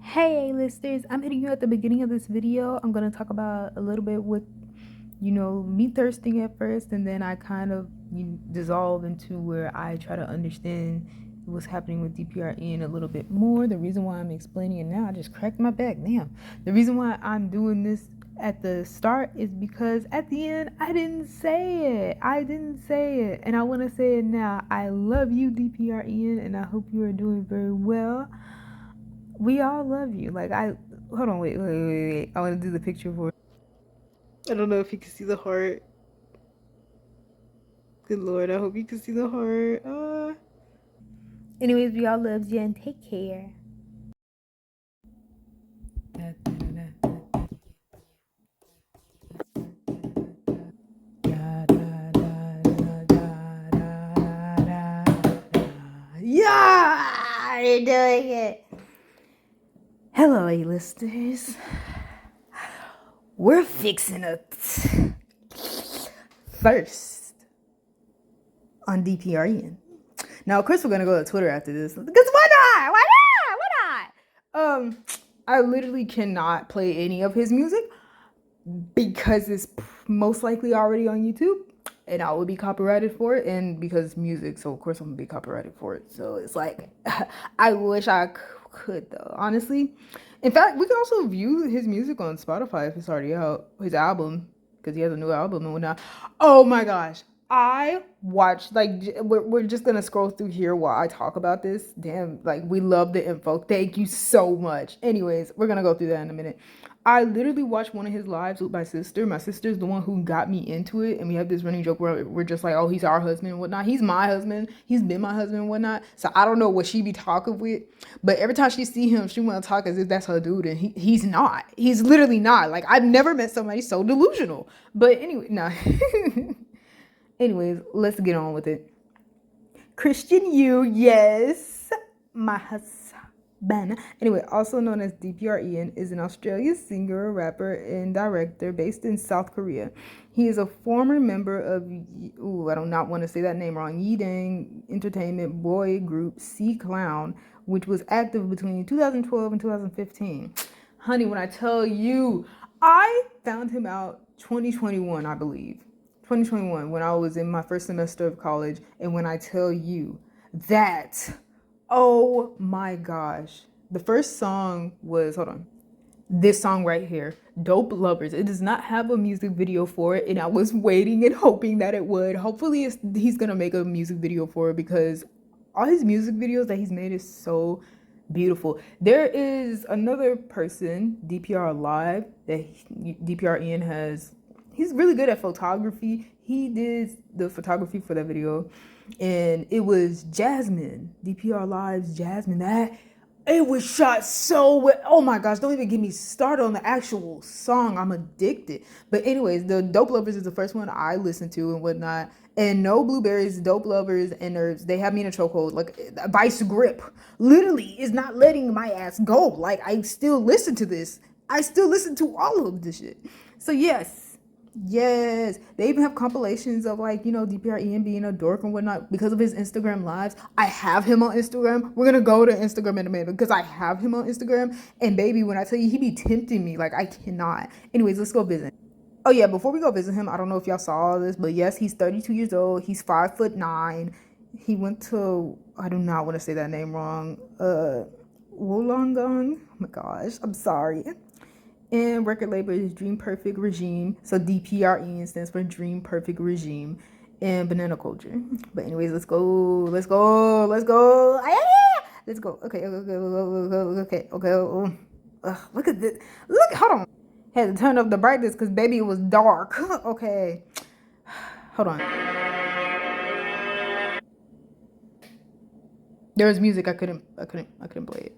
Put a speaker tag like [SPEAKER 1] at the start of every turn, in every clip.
[SPEAKER 1] Hey A-listers, I'm hitting you at the beginning of this video. I'm going to talk about a little bit with, me thirsting at first, and then I kind of dissolve into where I try to understand what's happening with DPRN a little bit more. The reason why I'm explaining it now, I just cracked my back. Damn. The reason why I'm doing this at the start is because at the end, I didn't say it. I didn't say it. And I want to say it now. I love you, DPRN, and I hope you are doing very well. We all love you. Hold on, wait. I want to do the picture for. I don't know if you can see the heart. Good Lord, I hope you can see the heart. Anyways, we all love you and take care. Yeah, you're doing it. Hello, A-listers. We're fixing it first on DPRN. Now, of course, we're gonna go to Twitter after this because why not? Why not? Why not? I literally cannot play any of his music because it's most likely already on YouTube, and I would be copyrighted for it. And because it's music, so of course I'm gonna be copyrighted for it. So it's like, I wish I could though, honestly. In fact, we can also view his music on Spotify if it's already out. His album, because he has a new album and whatnot. Oh my gosh, I watched, like, we're just gonna scroll through here while I talk about this. Damn, like, we love the info. Thank you so much. Anyways, we're gonna go through that in a minute. I literally watched one of his lives with my sister. My sister's the one who got me into it, and we have this running joke where we're just like, oh, he's our husband and whatnot. He's my husband. He's been my husband and whatnot. So I don't know what she be talking with, but every time she see him, she want to talk as if that's her dude, and he's not. He's literally not. Like, I've never met somebody so delusional. But anyway, nah. Anyways, let's get on with it. Christian Yu, yes, my husband. Anyway, also known as DPR Ian, is an Australian singer, rapper, and director based in South Korea. He is a former member of, I do not want to say that name wrong, Yidang Entertainment boy group C Clown, which was active between 2012 and 2015. Honey, when I tell you, I found him out 2021, I believe. 2021, when I was in my first semester of college, and when I tell you that, oh my gosh, the first song was, hold on, this song right here, Dope Lovers. It does not have a music video for it, and I was waiting and hoping that it would. Hopefully he's gonna make a music video for it, because all his music videos that he's made is so beautiful. There is another person, DPR Live, that DPR Ian has. He's really good at photography. He did the photography for that video, and it was Jasmine, DPR Live's Jasmine. That it was shot so well. Oh my gosh, don't even get me started on the actual song. I'm addicted. But anyways, the Dope Lovers is the first one I listened to and whatnot. And no blueberries, Dope Lovers, and Nerves, they have me in a chokehold. Like, a vice grip literally is not letting my ass go. Like, I still listen to this. I still listen to all of this shit. So yes. Yes, they even have compilations of, like, DPR Ian being a dork and whatnot because of his Instagram lives. I have him on Instagram. We're gonna go to Instagram in a minute because I have him on Instagram. And baby, when I tell you, he be tempting me, like, I cannot. Anyways, let's go visit. Oh yeah, before we go visit him, I don't know if y'all saw this, but yes, he's 32 years old. He's 5'9". He went to, I do not want to say that name wrong. Wollongong. Oh my gosh, I'm sorry. And record label is Dream Perfect Regime. So DPRE stands for Dream Perfect Regime and Banana Culture. But anyways, let's go. Let's go. Let's go. Let's go. Okay. Look at this. Look, hold on. Had to turn up the brightness because baby, it was dark. Okay. Hold on. There was music. I couldn't play it.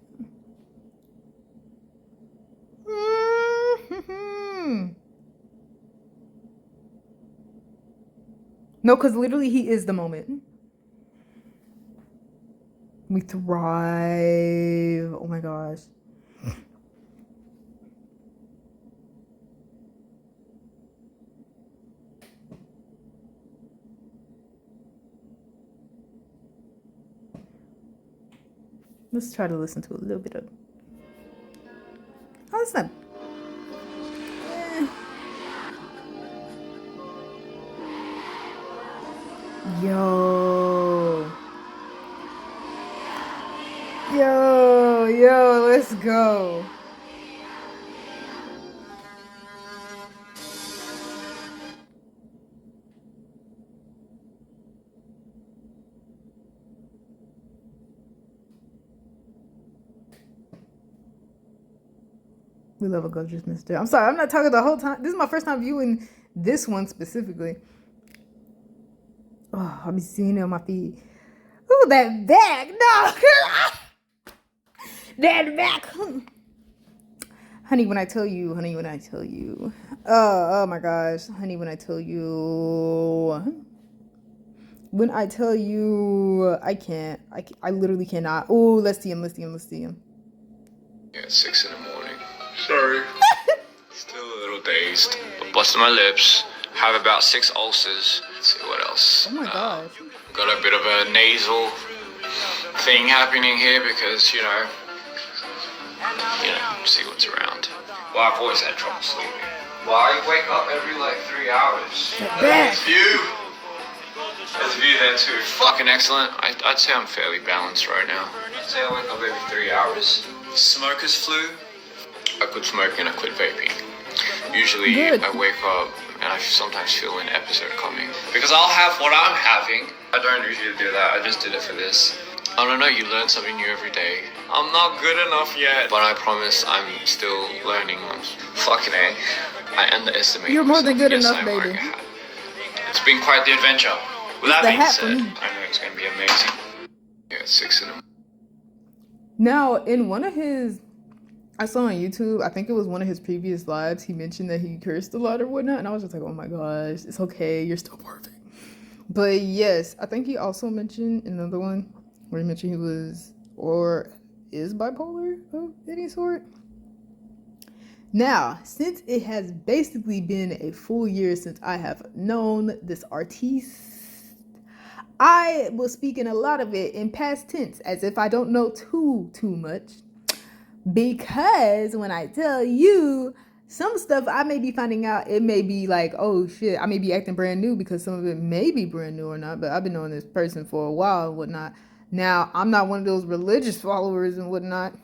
[SPEAKER 1] No, because literally he is the moment. We thrive. Oh my gosh. Let's try to listen to a little bit of. it's not. Yo. Yo, let's go. We love a gorgeous mister. I'm sorry, I'm not talking the whole time. This is my first time viewing this one specifically. Oh, I'll be seeing it on my feed. Ooh, that back. No. That back. Honey, when I tell you. Oh my gosh. Honey, when I tell you. I can't. I literally cannot. Oh, let's see him.
[SPEAKER 2] Yeah, 6 in the morning. Sorry. Still a little dazed. But busting my lips. Have about 6 ulcers. Let's see what else.
[SPEAKER 1] Oh my gosh.
[SPEAKER 2] Got a bit of a nasal thing happening here because, you know, see what's around. Well, I've always had trouble sleeping. Well, I wake up every like 3 hours. There's view there too. Fucking excellent. I'd say I'm fairly balanced right now. I'd say I wake up every 3 hours. Smoker's flu. I quit smoking, I quit vaping. Usually I wake up and I sometimes feel an episode coming. Because I'll have what I'm having. I don't usually do that, I just did it for this. I don't know, you learn something new every day. I'm not good enough yet, but I promise I'm still learning. Fucking A. I underestimate
[SPEAKER 1] You're more than good enough,
[SPEAKER 2] I
[SPEAKER 1] baby.
[SPEAKER 2] It's been quite the adventure. With that being said,
[SPEAKER 1] I
[SPEAKER 2] know it's going to be amazing. Yeah, it's 6 in the morning.
[SPEAKER 1] Now, in one of his, I saw on YouTube, I think it was one of his previous lives, he mentioned that he cursed a lot or whatnot, and I was just like, oh my gosh, it's okay, you're still perfect. But yes, I think he also mentioned another one where he mentioned he was or is bipolar of any sort. Now, since it has basically been a full year since I have known this artiste, I will speak in a lot of it in past tense as if I don't know too much. Because when I tell you some stuff I may be finding out, it may be like, oh shit, I may be acting brand new because some of it may be brand new or not, but I've been knowing this person for a while and whatnot. Now, I'm not one of those religious followers and whatnot.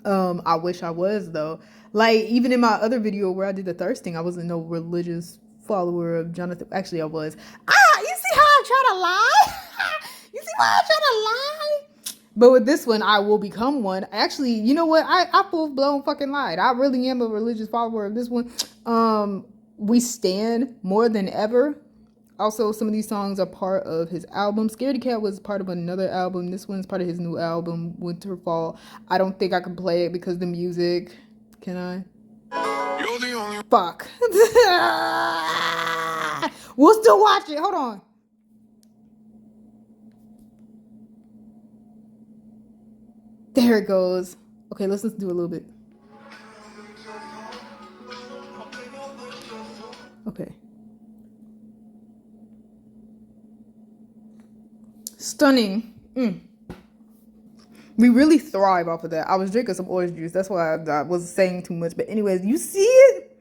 [SPEAKER 1] I wish I was though. Like, even in my other video where I did the thirsting, I wasn't no religious follower of Jonathan. Actually, I was. You see how I try to lie? You see why I try to lie? But with this one, I will become one. Actually, you know what? I full-blown fucking lied. I really am a religious follower of this one. We stand more than ever. Also, some of these songs are part of his album. Scaredy Cat was part of another album. This one's part of his new album, Winter Fall. I don't think I can play it because the music. Can I? You're the only. Fuck. We'll still watch it. Hold on. There it goes. Okay, let's do a little bit. Okay. Stunning. We really thrive off of that. I was drinking some orange juice. That's why I was saying too much. But anyways, you see it?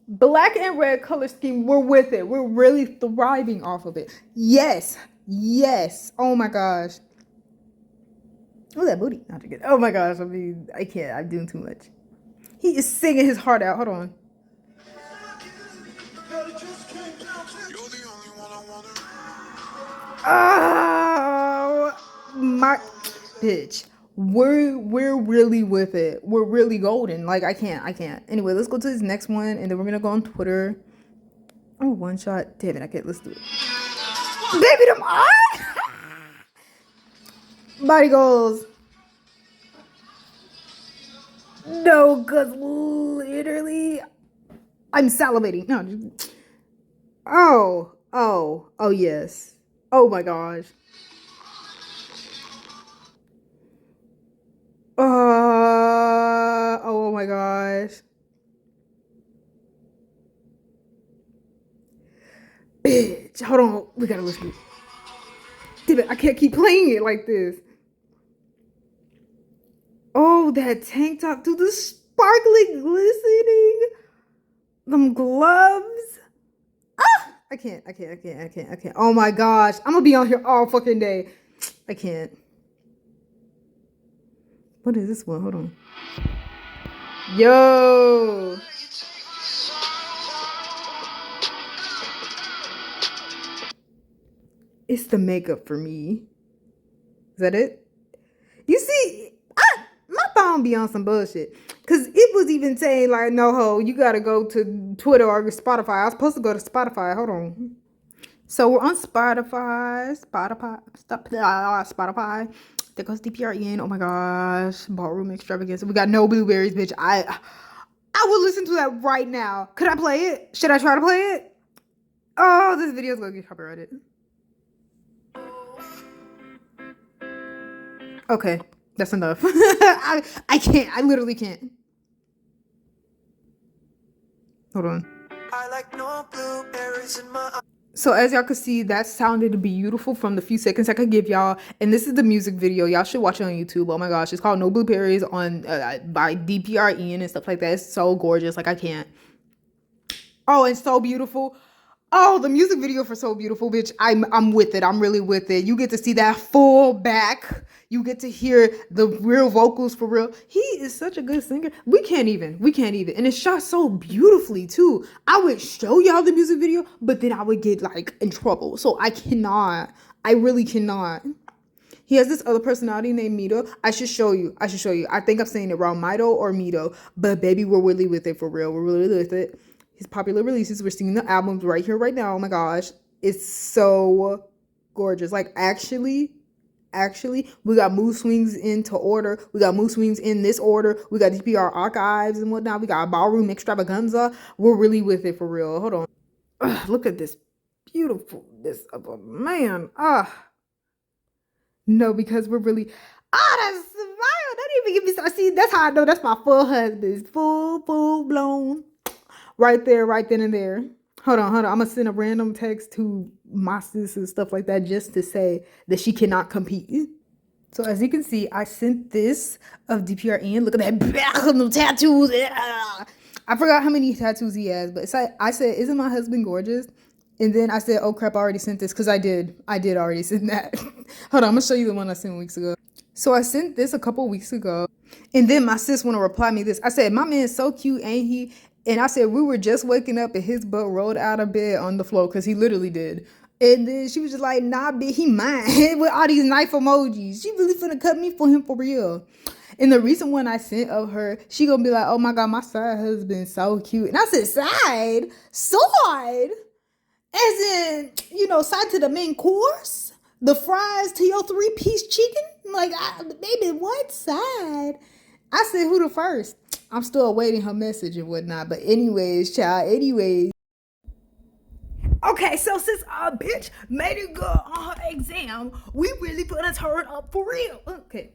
[SPEAKER 1] Black and red color scheme. We're with it. We're really thriving off of it. Yes. Oh my gosh. Oh, that booty. Not to get. Oh my gosh. I mean, I can't. I'm doing too much. He is singing his heart out. Hold on. Oh my bitch. We're really with it. We're really golden. Like I can't. Anyway, let's go to this next one and then we're gonna go on Twitter. Oh, one shot. Damn it, I can't. Let's do it. Baby, them eyes. Body goals. No, cause literally I'm salivating. No. Oh yes. Oh my gosh. Oh my gosh. Bitch. Hold on. We gotta listen. Damn it, I can't keep playing it like this. Oh, that tank top. Dude, the sparkling, glistening. Them gloves. Ah! I can't. Oh my gosh. I'm gonna be on here all fucking day. I can't. What is this one? Hold on. Yo. It's the makeup for me. Is that it? You see, my phone be on some bullshit. Cause it was even saying like, no ho, you gotta go to Twitter or Spotify. I was supposed to go to Spotify. Hold on. So we're on Spotify. Spotify. There goes DPR in. Oh my gosh. Ballroom extravaganza. We got no blueberries, bitch. I would listen to that right now. Could I play it? Should I try to play it? Oh, this video's gonna get copyrighted. Okay, that's enough. I can't. I literally can't. Hold on. I like no blueberries in my... So as y'all could see, that sounded beautiful from the few seconds I could give y'all. And this is the music video. Y'all should watch it on YouTube. Oh my gosh, it's called No Blueberries on by DPR Ian and stuff like that. It's so gorgeous. Like I can't. Oh, and so beautiful. Oh, the music video for So Beautiful, bitch. I'm with it. I'm really with it. You get to see that full back. You get to hear the real vocals for real. He is such a good singer. We can't even. And it's shot so beautifully too. I would show y'all the music video, but then I would get like in trouble. So I cannot. I really cannot. He has this other personality named Mito. I should show you. I think I'm saying it wrong. Mito or Mito. But baby, we're really with it for real. We're really with it. His popular releases. We're seeing the albums right here, right now. Oh my gosh. It's so gorgeous. Like actually, we got mood swings into order. We got mood swings in this order. We got DPR archives and whatnot. We got ballroom extravaganza. We're really with it for real. Hold on. Ugh, look at this beautifulness of a man. No, because we're really... that's smile. Don't even give me... See, that's how I know that's my full husband. It's full blown. Right there, right then and there. Hold on. I'm going to send a random text to my sis and stuff like that just to say that she cannot compete. So as you can see, I sent this of DPR in. Look at that back of them tattoos. I forgot how many tattoos he has, but I said, isn't my husband gorgeous? And then I said, oh crap, I already sent this because I did already send that. Hold on, I'm going to show you the one I sent weeks ago. So I sent this a couple weeks ago. And then my sis want to reply me this. I said, my man's so cute, ain't he? And I said, we were just waking up and his butt rolled out of bed on the floor because he literally did. And then she was just like, nah, bitch, he mine. With all these knife emojis. She really finna cut me for him for real. And the reason when I sent of her, she gonna be like, oh my God, my side husband so cute. And I said, side? Side? As in, side to the main course? The fries to your 3-piece chicken? Like, baby, what side? I said, who the first? I'm still awaiting her message and whatnot. But anyways, child, Okay, so since our bitch made it good on her exam, we really finna turn up for real. Okay.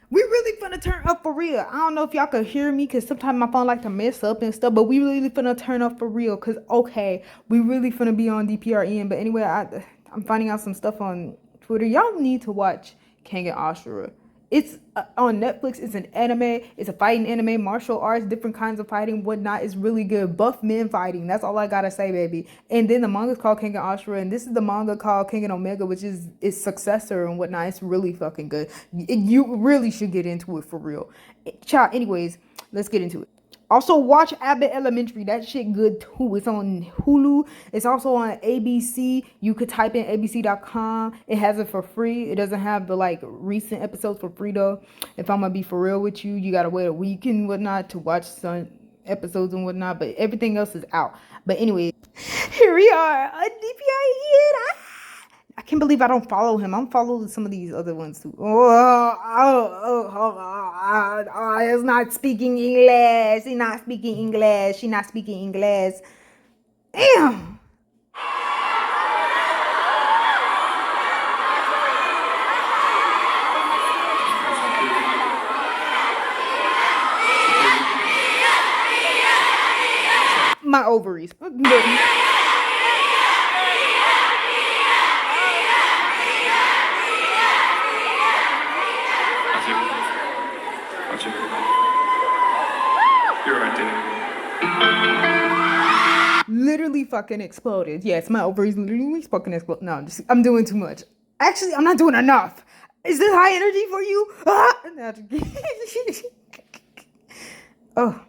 [SPEAKER 1] We really finna turn up for real. I don't know if y'all could hear me because sometimes my phone like to mess up and stuff, but we really finna turn up for real because, okay, we really finna be on DPRN. But anyway, I'm finding out some stuff on Twitter. Y'all need to watch King and Ashura. It's on Netflix. It's an anime. It's a fighting anime, martial arts, different kinds of fighting, whatnot. It's really good. Buff men fighting. That's all I gotta say, baby. And then the manga's called King and Ashura, and this is the manga called King and Omega, which is its successor and whatnot. It's really fucking good. You really should get into it for real. Child, anyways, let's get into it. Also, watch Abbott Elementary. That shit good too. It's on Hulu. It's also on ABC. You could type in abc.com. It has it for free. It doesn't have the like recent episodes for free though. If I'm gonna be for real with you, you gotta wait a week and whatnot to watch some episodes and whatnot. But everything else is out. But anyway, here we are on DPI. I can't believe I don't follow him. I'm following some of these other ones too. It's not speaking English. She's not speaking English. She's not speaking English. Damn. My ovaries. literally fucking exploded. Yes, my ovaries literally fucking exploded. No, I'm doing too much. Actually, I'm not doing enough. Is this high energy for you? Oh.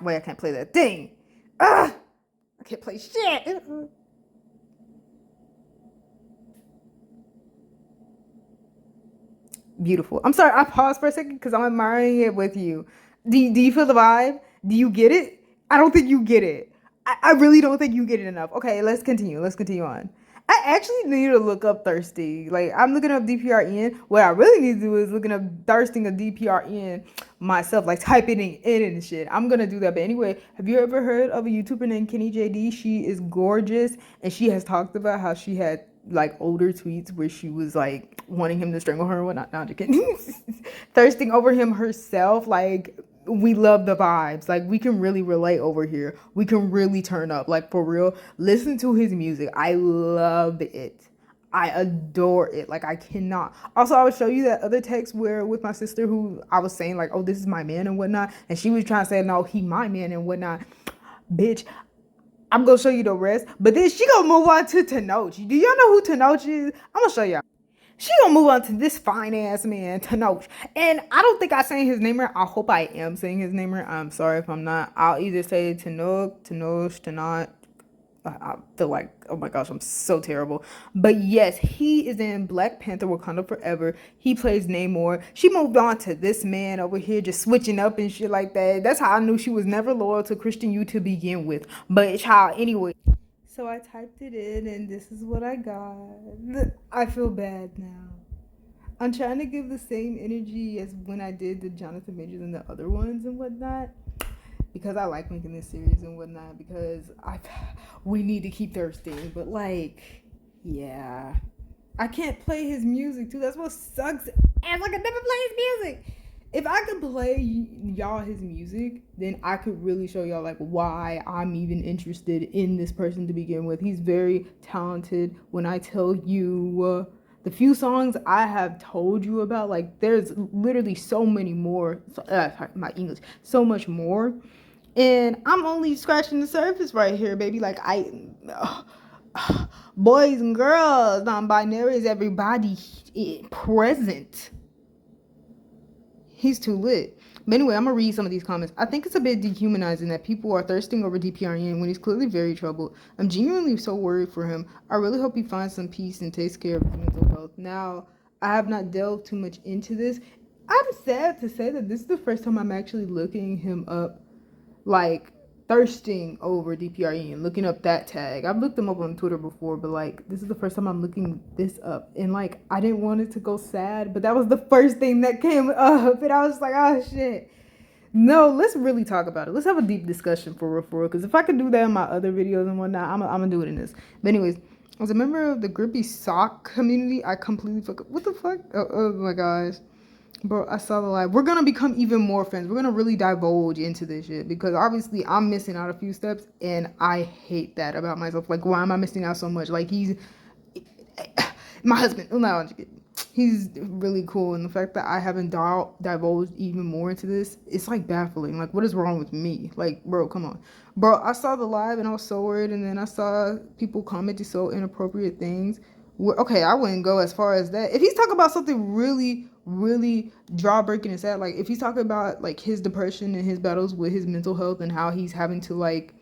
[SPEAKER 1] Wait, I can't play that thing. I can't play shit. Beautiful. I'm sorry, I paused for a second because I'm admiring it with you. Do you feel the vibe? Do you get it? I don't think you get it. I really don't think you get it enough. Okay, let's continue. Let's continue on. I actually need to look up thirsty. Like I'm looking up DPRN. What I really need to do is looking up thirsting a DPRN myself, like typing it in and shit. I'm gonna do that. But anyway, have you ever heard of a YouTuber named Kenny JD? She is gorgeous, and she has talked about how she had like older tweets where she was like wanting him to strangle her and whatnot. No, I'm just kidding. Thirsting over him herself. Like we love the vibes. Like we can really relate over here. We can really turn up. Like for real. Listen to his music. I love it. I adore it. Like I cannot. Also, I would show you that other text where with my sister who I was saying like, oh, this is my man and whatnot, and she was trying to say no, he my man and whatnot. Bitch, I'm gonna show you the rest. But then she gonna move on to Tenoch. Do y'all know who Tenoch is? I'm gonna show y'all. She gonna move on to this fine ass man, Tenoch. And I don't think I saying his name right. I hope I am saying his name right. I'm sorry if I'm not. I'll either say Tenoch, Tenot. I feel like, oh my gosh, I'm so terrible. But yes, he is in Black Panther Wakanda Forever. He plays Namor. She moved on to this man over here just switching up and shit like that. That's how I knew she was never loyal to Christian U to begin with. But child, anyway. So I typed it in and this is what I got. I feel bad now. I'm trying to give the same energy as when I did the Jonathan Majors and the other ones and whatnot, because I like making this series and whatnot, because we need to keep thirsting. But like, yeah, I can't play his music too. That's what sucks. And like I never play his music. If I could play y'all his music, then I could really show y'all like why I'm even interested in this person to begin with. He's very talented. When I tell you the few songs I have told you about, like there's literally so many more. My English, so much more. And I'm only scratching the surface right here, baby. Like boys and girls, non-binaries, everybody present. He's too lit. But anyway, I'm gonna read some of these comments. I think it's a bit dehumanizing that people are thirsting over DPRN when he's clearly very troubled. I'm genuinely so worried for him. I really hope he finds some peace and takes care of his mental health. Now, I have not delved too much into this. I'm sad to say that this is the first time I'm actually looking him up, like thirsting over DPRE and looking up that tag. I've looked them up on Twitter before, but like this is the first time I'm looking this up. And like I didn't want it to go sad, but that was the first thing that came up, and I was like, oh shit. No, let's really talk about it. Let's have a deep discussion for real, because if I could do that in my other videos and whatnot, I'm gonna do it in this. But anyways, as a member of the grippy sock community, I completely what the fuck? Oh my gosh. Bro, I saw the live. We're gonna become even more friends. We're gonna really divulge into this shit, because obviously I'm missing out a few steps, and I hate that about myself. Like, why am I missing out so much? Like, he's my husband. No, he's really cool, and the fact that I haven't divulged even more into this, it's like baffling. Like, what is wrong with me? Like, bro, come on. Bro, I saw the live and I was so worried, and then I saw people commenting so inappropriate things. Okay, I wouldn't go as far as that. If he's talking about something really jawbreaking and sad, like if he's talking about like his depression and his battles with his mental health and how he's having to like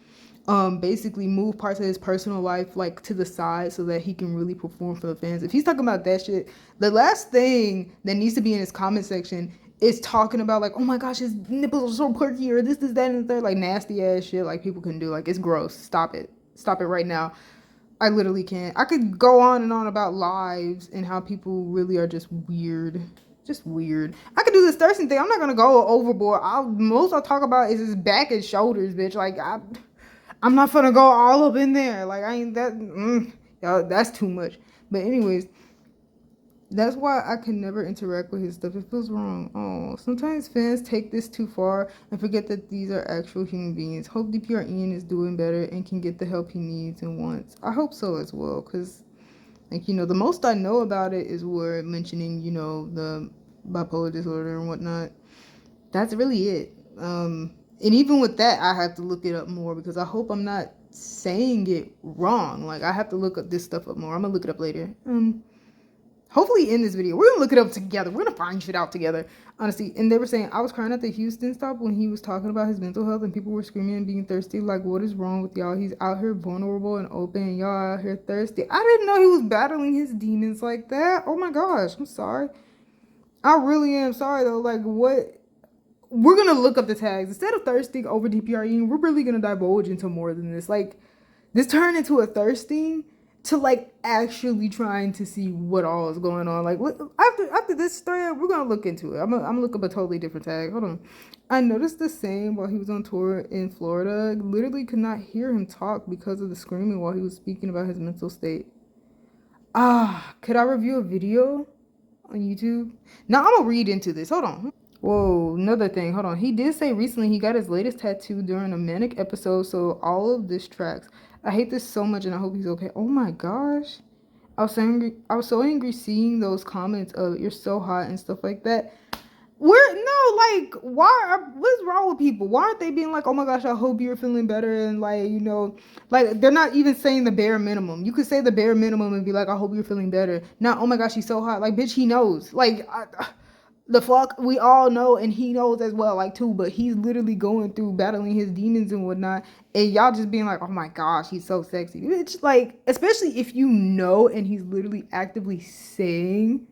[SPEAKER 1] basically move parts of his personal life like to the side so that he can really perform for the fans. If he's talking about that shit, the last thing that needs to be in his comment section is talking about like, oh my gosh, his nipples are so perky, or this, that, and the third, like nasty ass shit like people can do. Like, it's gross. Stop it right now. I literally can't. I could go on and on about lives and how people really are just weird. Just weird. I could do this thirsting thing. I'm not gonna go overboard. Most I'll talk about is his back and shoulders, bitch. Like, I'm not gonna go all up in there. Like, I ain't that. Y'all, that's too much. But anyways, that's why I can never interact with his stuff. It feels wrong. Oh, sometimes fans take this too far and forget that these are actual human beings. Hope DPR Ian is doing better and can get the help he needs and wants. I hope so as well, because, like, you know, the most I know about it is we're mentioning, you know, the bipolar disorder and whatnot. That's really it. And even with that, I have to look it up more because I hope I'm not saying it wrong. Like, I have to look up this stuff up more. I'm gonna look it up later. Hopefully in this video, we're gonna look it up together. We're gonna find shit out together, honestly. And they were saying I was crying at the Houston stop when he was talking about his mental health, and people were screaming and being thirsty. Like, what is wrong with y'all? He's out here vulnerable and open, and y'all out here thirsty. I didn't know he was battling his demons like that. Oh my gosh, I'm sorry. I really am sorry though. Like, what? We're gonna look up the tags instead of thirsting over DPRE. We're really gonna divulge into more than this. Like, this turned into a thirsting to like actually trying to see what all is going on. Like, after this thread, we're gonna look into it. I'm gonna look up a totally different tag. Hold on. I noticed the same while he was on tour in Florida. Literally could not hear him talk because of the screaming while he was speaking about his mental state. Could I review a video on YouTube? Now I'm gonna read into this. Hold on. Whoa, another thing. Hold on. He did say recently he got his latest tattoo during a manic episode, so all of this tracks. I hate this so much and I hope he's okay. Oh my gosh. I was so angry seeing those comments of you're so hot and stuff like that. What's wrong with people? Why aren't they being like, oh my gosh, I hope you're feeling better, and like, you know, like they're not even saying the bare minimum. You could say the bare minimum and be like, I hope you're feeling better. Not, oh my gosh, he's so hot. Like, bitch, he knows. Like, the fuck, we all know, and he knows as well, like, too, but he's literally going through battling his demons and whatnot, and y'all just being like, oh my gosh, he's so sexy. It's like, especially if you know and he's literally actively saying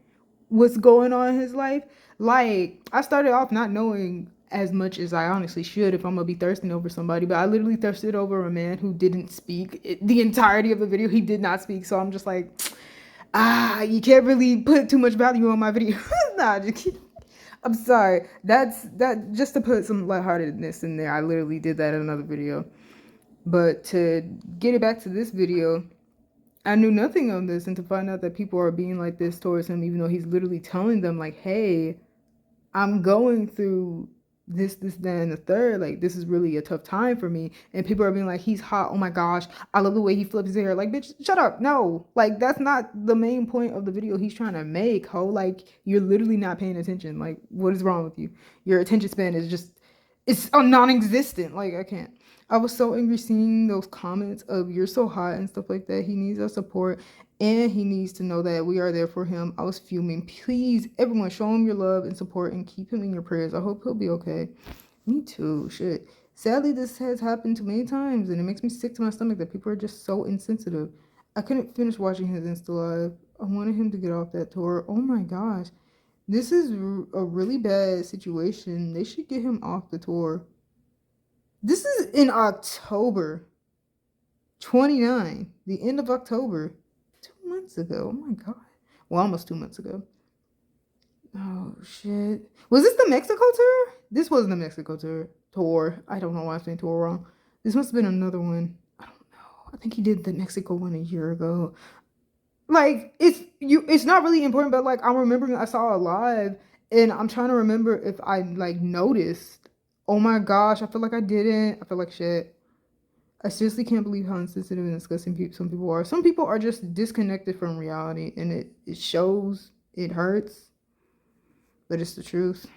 [SPEAKER 1] what's going on in his life. Like, I started off not knowing as much as I honestly should if I'm gonna be thirsting over somebody, but I literally thirsted over a man who didn't speak the entirety of the video. He did not speak, so I'm just like, you can't really put too much value on my video. Nah, just kidding. I'm sorry. That just to put some lightheartedness in there. I literally did that in another video. But to get it back to this video, I knew nothing on this, and to find out that people are being like this towards him, even though he's literally telling them like, hey, I'm going through this, that, and the third. Like, this is really a tough time for me. And people are being like, he's hot. Oh my gosh. I love the way he flips his hair. Like, bitch, shut up. No. Like, that's not the main point of the video he's trying to make, ho. Like, you're literally not paying attention. Like, what is wrong with you? Your attention span is just, it's non-existent. Like, I can't. I was so angry seeing those comments of you're so hot and stuff like that. He needs our support and he needs to know that we are there for him. I was fuming. Please, everyone, show him your love and support and keep him in your prayers. I hope he'll be okay. Me too. Shit. Sadly, this has happened too many times and it makes me sick to my stomach that people are just so insensitive. I couldn't finish watching his Insta Live. I wanted him to get off that tour. Oh my gosh. This is a really bad situation. They should get him off the tour. This is in October 29, the end of October, 2 months ago. Oh my god. Well, almost 2 months ago. Oh shit. Was this the Mexico tour? This wasn't the Mexico tour. I don't know why I'm saying tour wrong. This must have been another one. I don't know. I think he did the Mexico one a year ago. Like, it's not really important, but like, I'm remembering I saw it live and I'm trying to remember if I like noticed. Oh my gosh, I feel like I didn't. I feel like shit. I seriously can't believe how insensitive and disgusting some people are. Some people are just disconnected from reality, and it shows. It hurts, but it's the truth.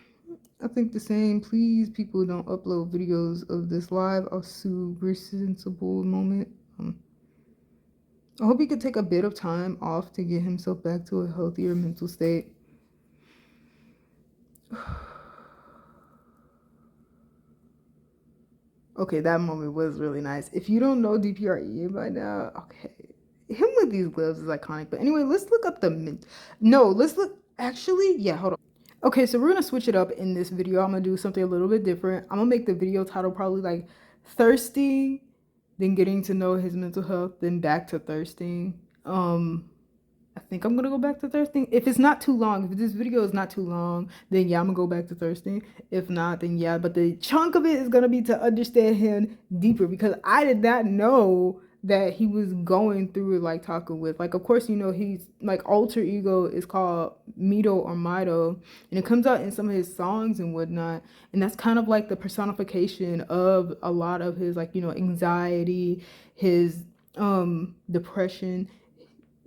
[SPEAKER 1] I think the same. Please, people, don't upload videos of this live. I'll super sensible moment. I hope he could take a bit of time off to get himself back to a healthier mental state. Okay, that moment was really nice. If you don't know DPRE by now, okay. Him with these gloves is iconic. But anyway, let's look up hold on. Okay, so we're going to switch it up in this video. I'm going to do something a little bit different. I'm going to make the video title probably like Thirsty, then Getting to Know His Mental Health, then back to Thirsting. I think I'm gonna go back to thirsting. If it's not too long, if this video is not too long, then yeah, I'm gonna go back to thirsting. If not, then yeah, but the chunk of it is gonna be to understand him deeper, because I did not know that he was going through it, like talking with, like, of course, you know, he's like alter ego is called Mito or Mito, and it comes out in some of his songs and whatnot, and that's kind of like the personification of a lot of his, like, you know, anxiety, his depression,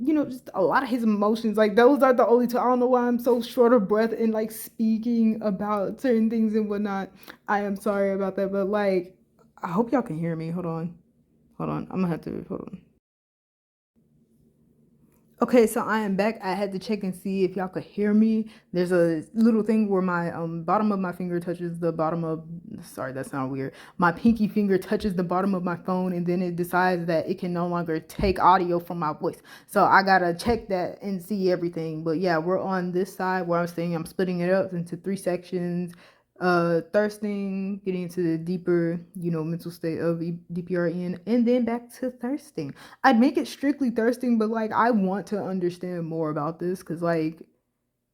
[SPEAKER 1] just a lot of his emotions. Like, those are the only two. I don't know why I'm so short of breath in, like, speaking about certain things and whatnot. I am sorry about that, but, like, I hope y'all can hear me. Hold on. I'm gonna have to, hold on. Okay, so I am back. I had to check and see if y'all could hear me. There's a little thing where my bottom of my finger touches the bottom of, sorry, that sounds weird. My pinky finger touches the bottom of my phone, and then it decides that it can no longer take audio from my voice. So I gotta check that and see everything. But yeah, we're on this side where I'm saying I'm splitting it up into 3 sections. Thirsting, getting into the deeper, mental state of DPRN, and then back to thirsting. I'd make it strictly thirsting, but, like, I want to understand more about this because, like,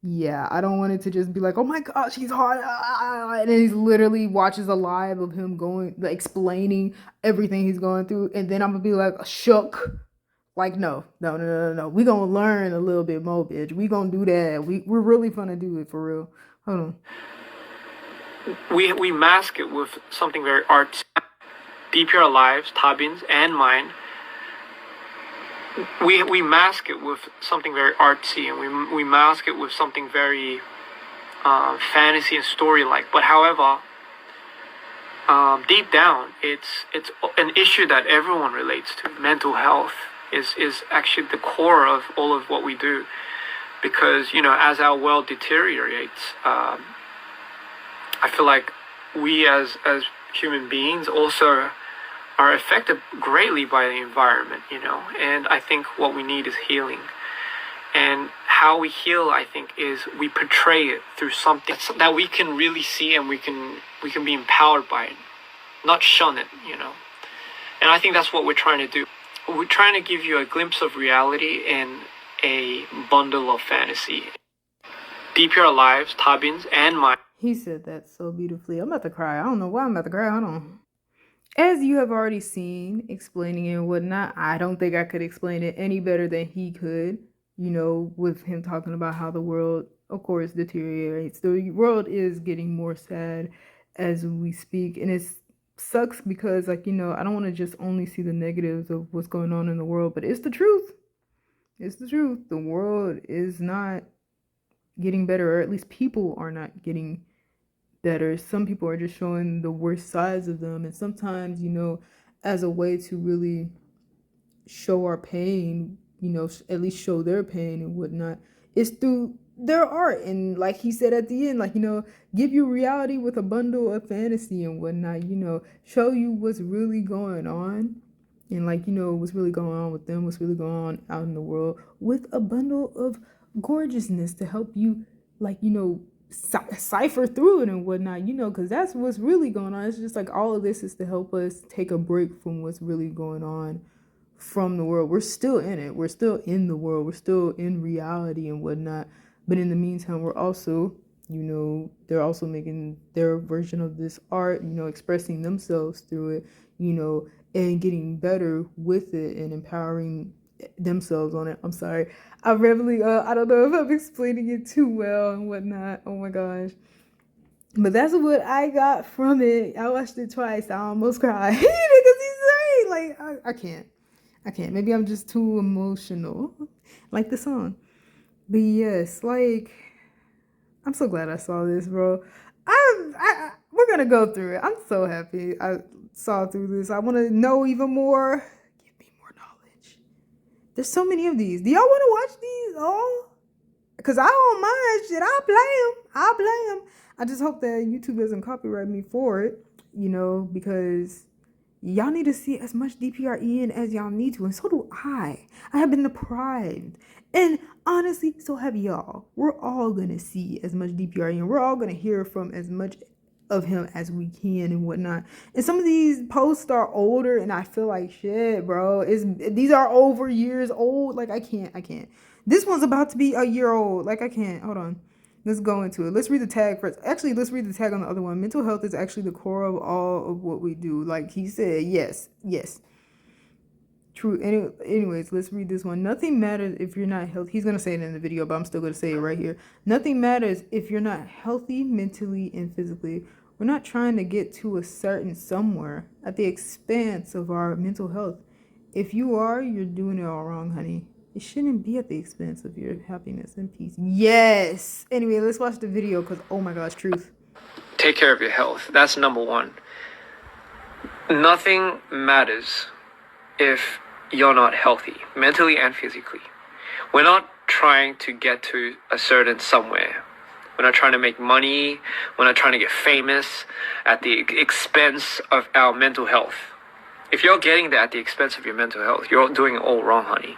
[SPEAKER 1] yeah, I don't want it to just be like, oh my gosh, he's hot, and then he's literally watches a live of him going, like, explaining everything he's going through, and then I'm gonna be like shook. Like, no. We gonna learn a little bit more, bitch. We gonna do that. We're really gonna do it for real. Hold on.
[SPEAKER 3] We mask it with something very artsy. DPR lives, Tabin's and mine. We mask it with something very artsy, and we mask it with something very fantasy and story-like. But however, deep down, it's an issue that everyone relates to. Mental health is actually the core of all of what we do, because as our world deteriorates, I feel like we as human beings also are affected greatly by the environment, and I think what we need is healing. And how we heal, I think, is we portray it through something that we can really see, and we can be empowered by it, not shun it, And I think that's what we're trying to do. We're trying to give you a glimpse of reality in a bundle of fantasy. DPR lives, Tabin's, and mine.
[SPEAKER 1] He said that so beautifully. I'm about to cry. I don't know why I'm about to cry. Hold on. As you have already seen, explaining and whatnot, I don't think I could explain it any better than he could, with him talking about how the world, of course, deteriorates. The world is getting more sad as we speak. And it sucks because, like, I don't want to just only see the negatives of what's going on in the world, but it's the truth. It's the truth. The world is not getting better, or at least people are not getting better. Some people are just showing the worst sides of them, and sometimes, as a way to really show our pain, at least show their pain and whatnot, is through their art. And like he said at the end, like, give you reality with a bundle of fantasy and whatnot, show you what's really going on, and, like, what's really going on with them, what's really going on out in the world, with a bundle of gorgeousness to help you, like, cipher through it and whatnot, because that's what's really going on. It's just like all of this is to help us take a break from what's really going on from the world. We're still in it. We're still in the world. We're still in reality and whatnot. But in the meantime, we're also, they're also making their version of this art, expressing themselves through it, and getting better with it and empowering themselves on it. I'm sorry. I really, I don't know if I'm explaining it too well and whatnot. Oh my gosh. But that's what I got from it. I watched it twice. I almost cried because he's right. Like, I can't. Maybe I'm just too emotional, like the song. But yes, like, I'm so glad I saw this, bro. We're gonna go through it. I'm so happy I saw through this. I want to know even more. Give me more knowledge. There's so many of these. Do y'all want to watch these all? Because I don't mind shit. I'll play them. I just hope that YouTube doesn't copyright me for it, because y'all need to see as much DPREN as y'all need to. And so do I. I have been deprived. And honestly, so have y'all. We're all going to see as much DPREN. We're all going to hear from as much of him as we can and whatnot. And some of these posts are older, and I feel like shit, bro. These are over years old. Like, I can't. This one's about to be a year old. Like, I can't. Hold on. Let's go into it. Let's read the tag first. Actually, let's read the tag on the other one. Mental health is actually the core of all of what we do. Like he said, yes. True. Anyways, let's read this one. Nothing matters if you're not healthy. He's going to say it in the video, but I'm still going to say it right here. Nothing matters if you're not healthy mentally and physically. We're not trying to get to a certain somewhere at the expense of our mental health. If you are, you're doing it all wrong, honey. It shouldn't be at the expense of your happiness and peace. Yes. Anyway, let's watch the video because, oh my gosh, truth.
[SPEAKER 3] Take care of your health. That's number one. Nothing matters if you're not healthy, mentally and physically. We're not trying to get to a certain somewhere. We're not trying to make money. We're not trying to get famous at the expense of our mental health. If you're getting that at the expense of your mental health, you're doing it all wrong, honey.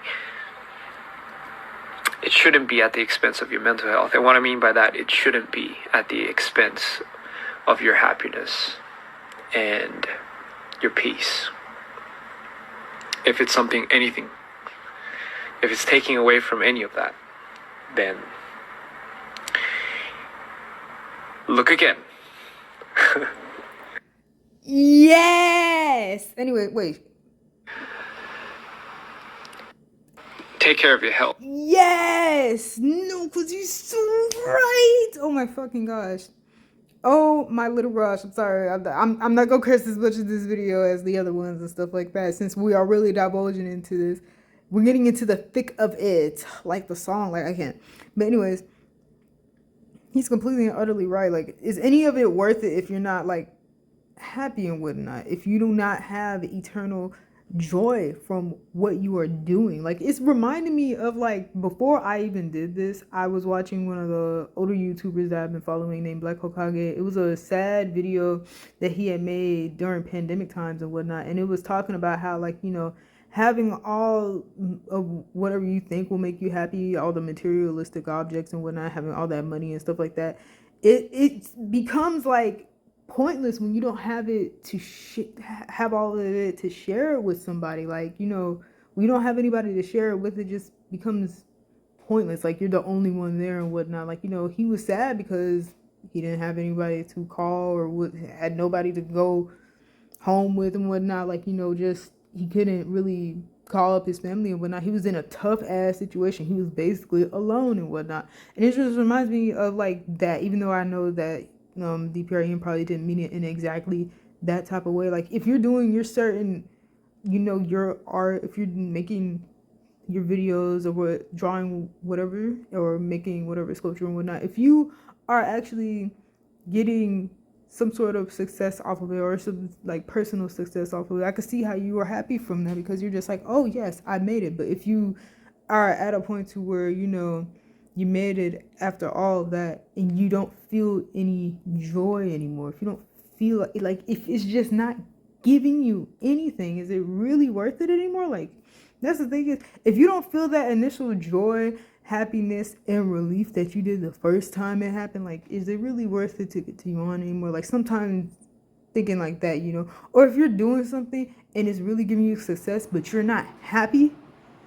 [SPEAKER 3] It shouldn't be at the expense of your mental health. And what I mean by that, it shouldn't be at the expense of your happiness and your peace. If it's anything, if it's taking away from any of that, then look again.
[SPEAKER 1] Yes. Anyway, wait.
[SPEAKER 3] Take care of your health.
[SPEAKER 1] Yes. No, because you're so right. Oh my fucking gosh. Oh my little rush. I'm sorry. I'm not gonna curse as much in this video as the other ones and stuff like that. Since we are really divulging into this, we're getting into the thick of it, like the song. Like I can't. But anyways, he's completely and utterly right. Like, is any of it worth it if you're not like happy and whatnot? If you do not have eternal joy from what you are doing. Like, it's reminding me of, like, before I even did this, I was watching one of the older YouTubers that I've been following named Black Hokage. It was a sad video that he had made during pandemic times and whatnot, and it was talking about how, like, you know, having all of whatever you think will make you happy, all the materialistic objects and whatnot, having all that money and stuff like that, it becomes like pointless when you don't have it to have all of it to share it with somebody. Like, you know, when you don't have anybody to share it with, it just becomes pointless. Like, you're the only one there and whatnot. Like, you know, he was sad because he didn't have anybody to call or had nobody to go home with and whatnot. Like, you know, just he couldn't really call up his family and whatnot. He was in a tough ass situation. He was basically alone and whatnot. And it just reminds me of like that, even though I know that DPR probably didn't mean it in exactly that type of way. Like, if you're doing your certain, you know, your art, if you're making your videos or what, drawing whatever, or making whatever sculpture and whatnot, if you are actually getting some sort of success off of it, or some like personal success off of it, I could see how you are happy from that, because you're just like, oh yes, I made it. But if you are at a point to where, you know, you made it after all of that and you don't feel any joy anymore, if you don't feel like if it's just not giving you anything, is it really worth it anymore? Like, that's the thing, is if you don't feel that initial joy, happiness, and relief that you did the first time it happened, like, is it really worth it to continue on anymore? Like, sometimes thinking like that, you know, or if you're doing something and it's really giving you success but you're not happy.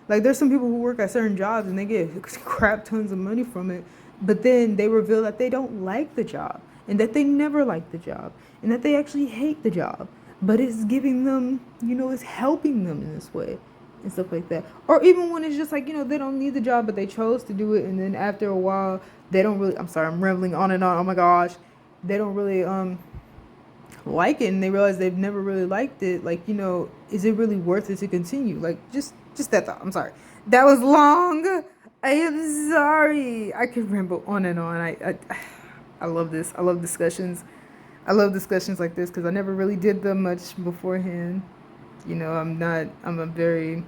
[SPEAKER 1] Like, there's some people who work at certain jobs and they get crap tons of money from it, but then they reveal that they don't like the job, and that they never liked the job, and that they actually hate the job, but it's giving them, you know, it's helping them in this way and stuff like that. Or even when it's just like, you know, they don't need the job but they chose to do it, and then after a while they don't really, I'm sorry, I'm rambling on and on, oh my gosh, they don't really like it, and they realize they've never really liked it. Like, you know, is it really worth it to continue? Like, just that thought. I'm sorry, that was long. I am sorry. I could ramble on and on. I love this. I love discussions. I love discussions like this because I never really did them much beforehand. You know, I'm a very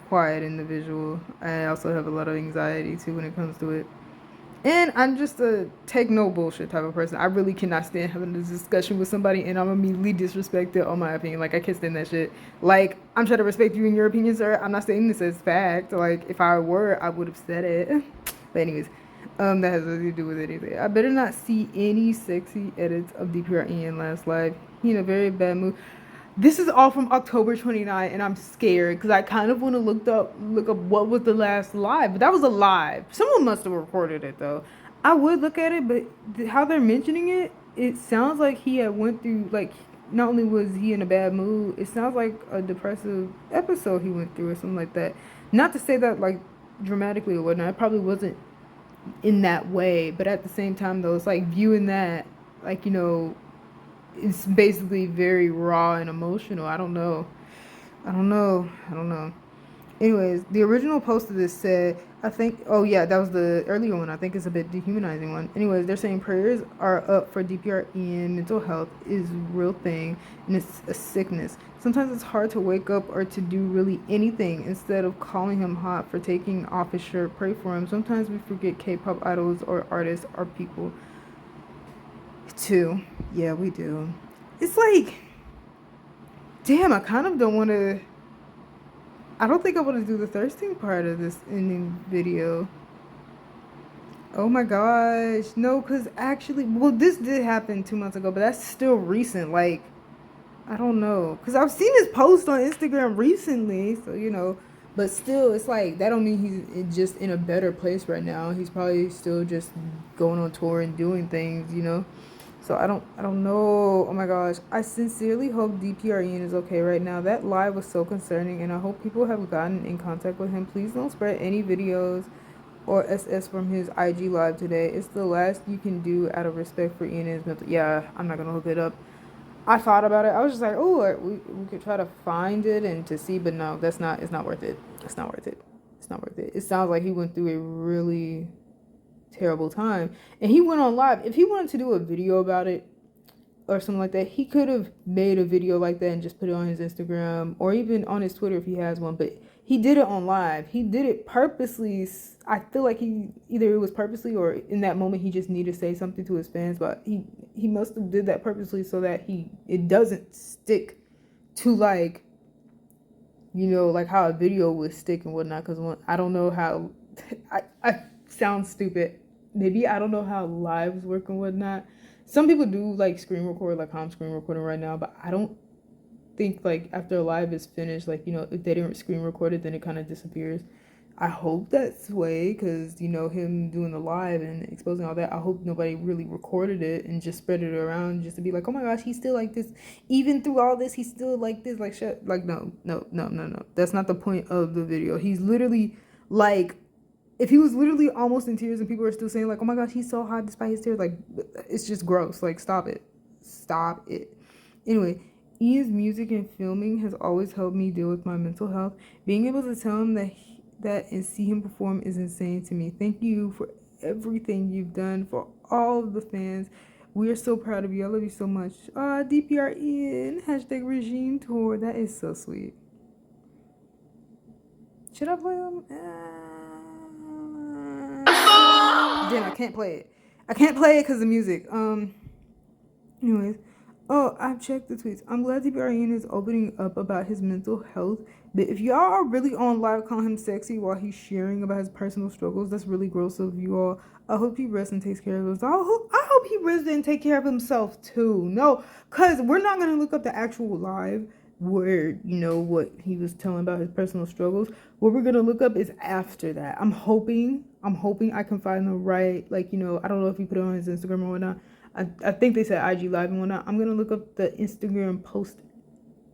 [SPEAKER 1] quiet individual. I also have a lot of anxiety too when it comes to it. And I'm just a take no bullshit type of person. I really cannot stand having this discussion with somebody and I'm immediately disrespected on my opinion. Like, I can't stand that shit. Like, I'm trying to respect you and your opinion, sir. I'm not saying this as fact. Like, if I were, I would have said it. But anyways, that has nothing to do with anything. I better not see any sexy edits of DPR Ian last live. He in a very bad mood. This is all from October 29th, and I'm scared because I kind of want to look up what was the last live. But that was a live. Someone must have recorded it, though. I would look at it, but how they're mentioning it, it sounds like he had went through, like, not only was he in a bad mood, it sounds like a depressive episode he went through or something like that. Not to say that, like, dramatically or whatnot. It probably wasn't in that way. But at the same time, though, it's like viewing that, like, you know, it's basically very raw and emotional. I don't know. Anyways, the original post of this said, I think, oh yeah, that was the earlier one. I think it's a bit dehumanizing one. Anyways, they're saying prayers are up for DPR and mental health is a real thing and it's a sickness. Sometimes it's hard to wake up or to do really anything. Instead of calling him hot for taking off his shirt, pray for him. Sometimes we forget K-pop idols or artists are people too. Yeah, we do. It's like, damn, I kind of don't want to. I don't think I want to do the thirsting part of this ending video. Oh my gosh. No, because actually, well, this did happen 2 months ago, but that's still recent. Like, I don't know. Because I've seen his post on Instagram recently. So, but still, it's like, that don't mean he's just in a better place right now. He's probably still just going on tour and doing things. So I don't know. Oh my gosh. I sincerely hope DPRN is okay right now. That live was so concerning and I hope people have gotten in contact with him. Please don't spread any videos or SS from his IG live today. It's the last you can do out of respect for Ian and his mental. Yeah, I'm not gonna look it up. I thought about it. I was just like, oh, we could try to find it and to see, but no, it's not worth it. It's not worth it. It's not worth it. It sounds like he went through a really terrible time. And he went on live. If he wanted to do a video about it or something like that, he could have made a video like that and just put it on his Instagram or even on his Twitter if he has one. But he did it on live. He did it purposely. I feel like either it was purposely or in that moment he just needed to say something to his fans. But he must have did that purposely so that it doesn't stick to like how a video would stick and whatnot. Because I don't know how I sound stupid. Maybe I don't know how lives work and whatnot. Some people do like screen record, like how I'm screen recording right now, but I don't think like after a live is finished, like if they didn't screen record it, then it kind of disappears. I hope that's the way, because him doing the live and exposing all that, I hope nobody really recorded it and just spread it around just to be like, oh my gosh, he's still like this, even through all this, he's still like this, like shit. Like no, that's not the point of the video. He's literally like, if he was literally almost in tears and people are still saying like, oh my gosh, he's so hot despite his tears, like it's just gross. Like stop it. Anyway, Ian's music and filming has always helped me deal with my mental health. Being able to tell him that and see him perform is insane to me. Thank you for everything you've done for all of the fans. We are so proud of you. I love you so much. DPR Ian, #regime tour. That is so sweet. Should I play him? Then I can't play it. I can't play it because of music. Anyways. Oh, I've checked the tweets. I'm glad DPRN is opening up about his mental health. But if y'all are really on live calling him sexy while he's sharing about his personal struggles, that's really gross of you all. I hope he rests and takes care of himself. I hope he rests and take care of himself too. No, because we're not going to look up the actual live where, what he was telling about his personal struggles. What we're going to look up is after that. I'm hoping I can find the right, I don't know if he put it on his Instagram or whatnot. I think they said IG live and whatnot. I'm going to look up the Instagram post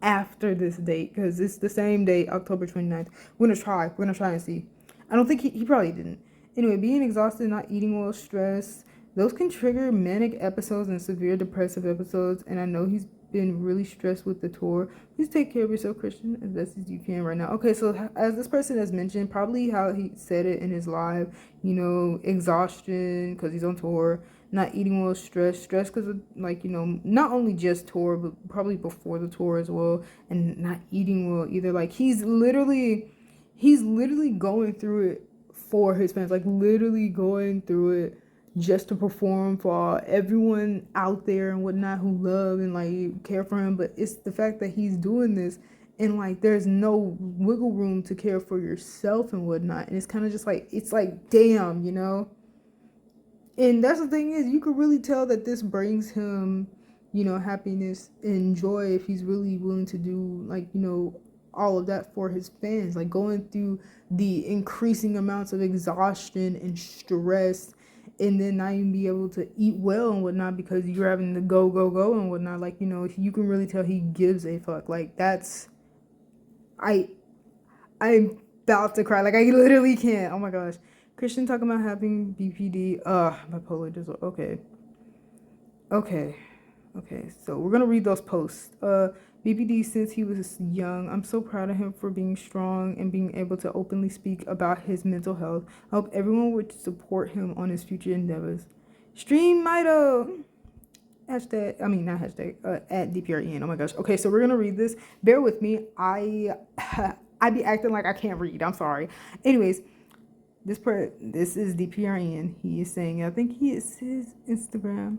[SPEAKER 1] after this date because it's the same date, October 29th. We're going to try and see. I don't think he probably didn't. Anyway, being exhausted, not eating well, stress, those can trigger manic episodes and severe depressive episodes. And I know he's been really stressed with the tour. Please take care of yourself, Christian, as best as you can right now. Okay, so as this person has mentioned, probably how he said it in his live, exhaustion because he's on tour, not eating well, stress because of not only just tour, but probably before the tour as well, and not eating well either. Like he's literally going through it for his fans, like literally going through it just to perform for everyone out there and whatnot who love and like care for him. But it's the fact that he's doing this and like there's no wiggle room to care for yourself and whatnot, and it's kind of just like, it's like, damn, and that's the thing is, you could really tell that this brings him happiness and joy if he's really willing to do all of that for his fans, like going through the increasing amounts of exhaustion and stress, and then not even be able to eat well and whatnot because you're having to go and whatnot. Like, you can really tell he gives a fuck. Like, that's, I'm about to cry. Like, I literally can't. Oh my gosh. Christian talking about having BPD. Bipolar disorder. Okay. So we're gonna read those posts. BBD since he was young. I'm so proud of him for being strong and being able to openly speak about his mental health. I hope everyone would support him on his future endeavors. Stream Mito. Hashtag, I mean, not hashtag, at DPREN. Oh my gosh. Okay, so we're gonna read this. Bear with me. I be acting like I can't read. I'm sorry. Anyways, this is DPRN. He is saying, I think he is his Instagram.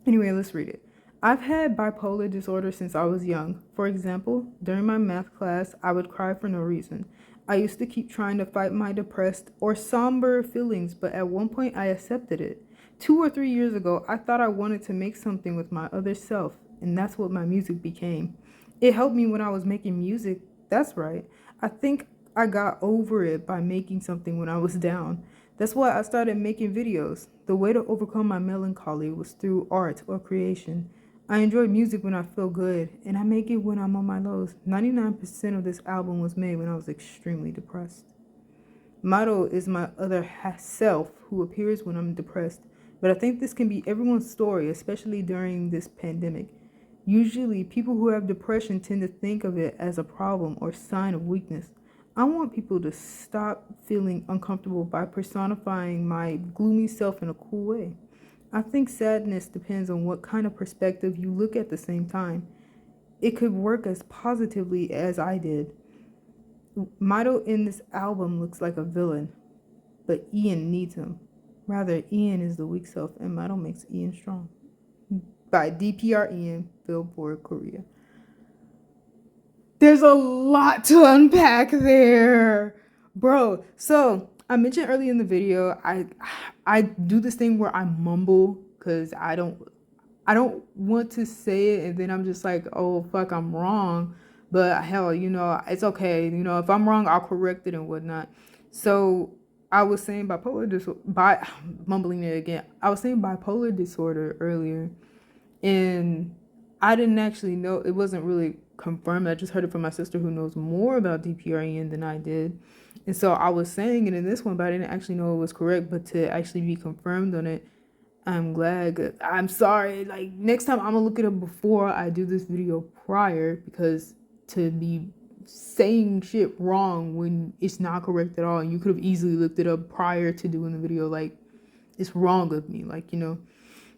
[SPEAKER 1] Anyway, let's read it. I've had bipolar disorder since I was young. For example, during my math class, I would cry for no reason. I used to keep trying to fight my depressed or somber feelings, but at one point I accepted it. 2 or 3 years ago, I thought I wanted to make something with my other self, and that's what my music became. It helped me when I was making music. That's right. I think I got over it by making something when I was down. That's why I started making videos. The way to overcome my melancholy was through art or creation. I enjoy music when I feel good, and I make it when I'm on my lows. 99% of this album was made when I was extremely depressed. Motto is my other self who appears when I'm depressed, but I think this can be everyone's story, especially during this pandemic. Usually, people who have depression tend to think of it as a problem or sign of weakness. I want people to stop feeling uncomfortable by personifying my gloomy self in a cool way. I think sadness depends on what kind of perspective you look at the same time. It could work as positively as I did. Mito in this album looks like a villain, but Ian needs him. Rather, Ian is the weak self, and Mito makes Ian strong. By DPR Ian, Billboard, Korea. There's a lot to unpack there, bro. So I mentioned earlier in the video, I do this thing where I mumble because I don't want to say it, and then I'm just like, oh fuck, I'm wrong. But hell, it's okay. If I'm wrong, I'll correct it and whatnot. So I was saying bipolar disorder. Mumbling it again. I was saying bipolar disorder earlier, and I didn't actually know. It wasn't really confirmed. I just heard it from my sister who knows more about DPRN than I did. And so I was saying it in this one, but I didn't actually know it was correct. But to actually be confirmed on it, I'm glad. I'm sorry. Like, next time I'm gonna look it up before I do this video prior, because to be saying shit wrong when it's not correct at all, and you could have easily looked it up prior to doing the video, like, it's wrong of me,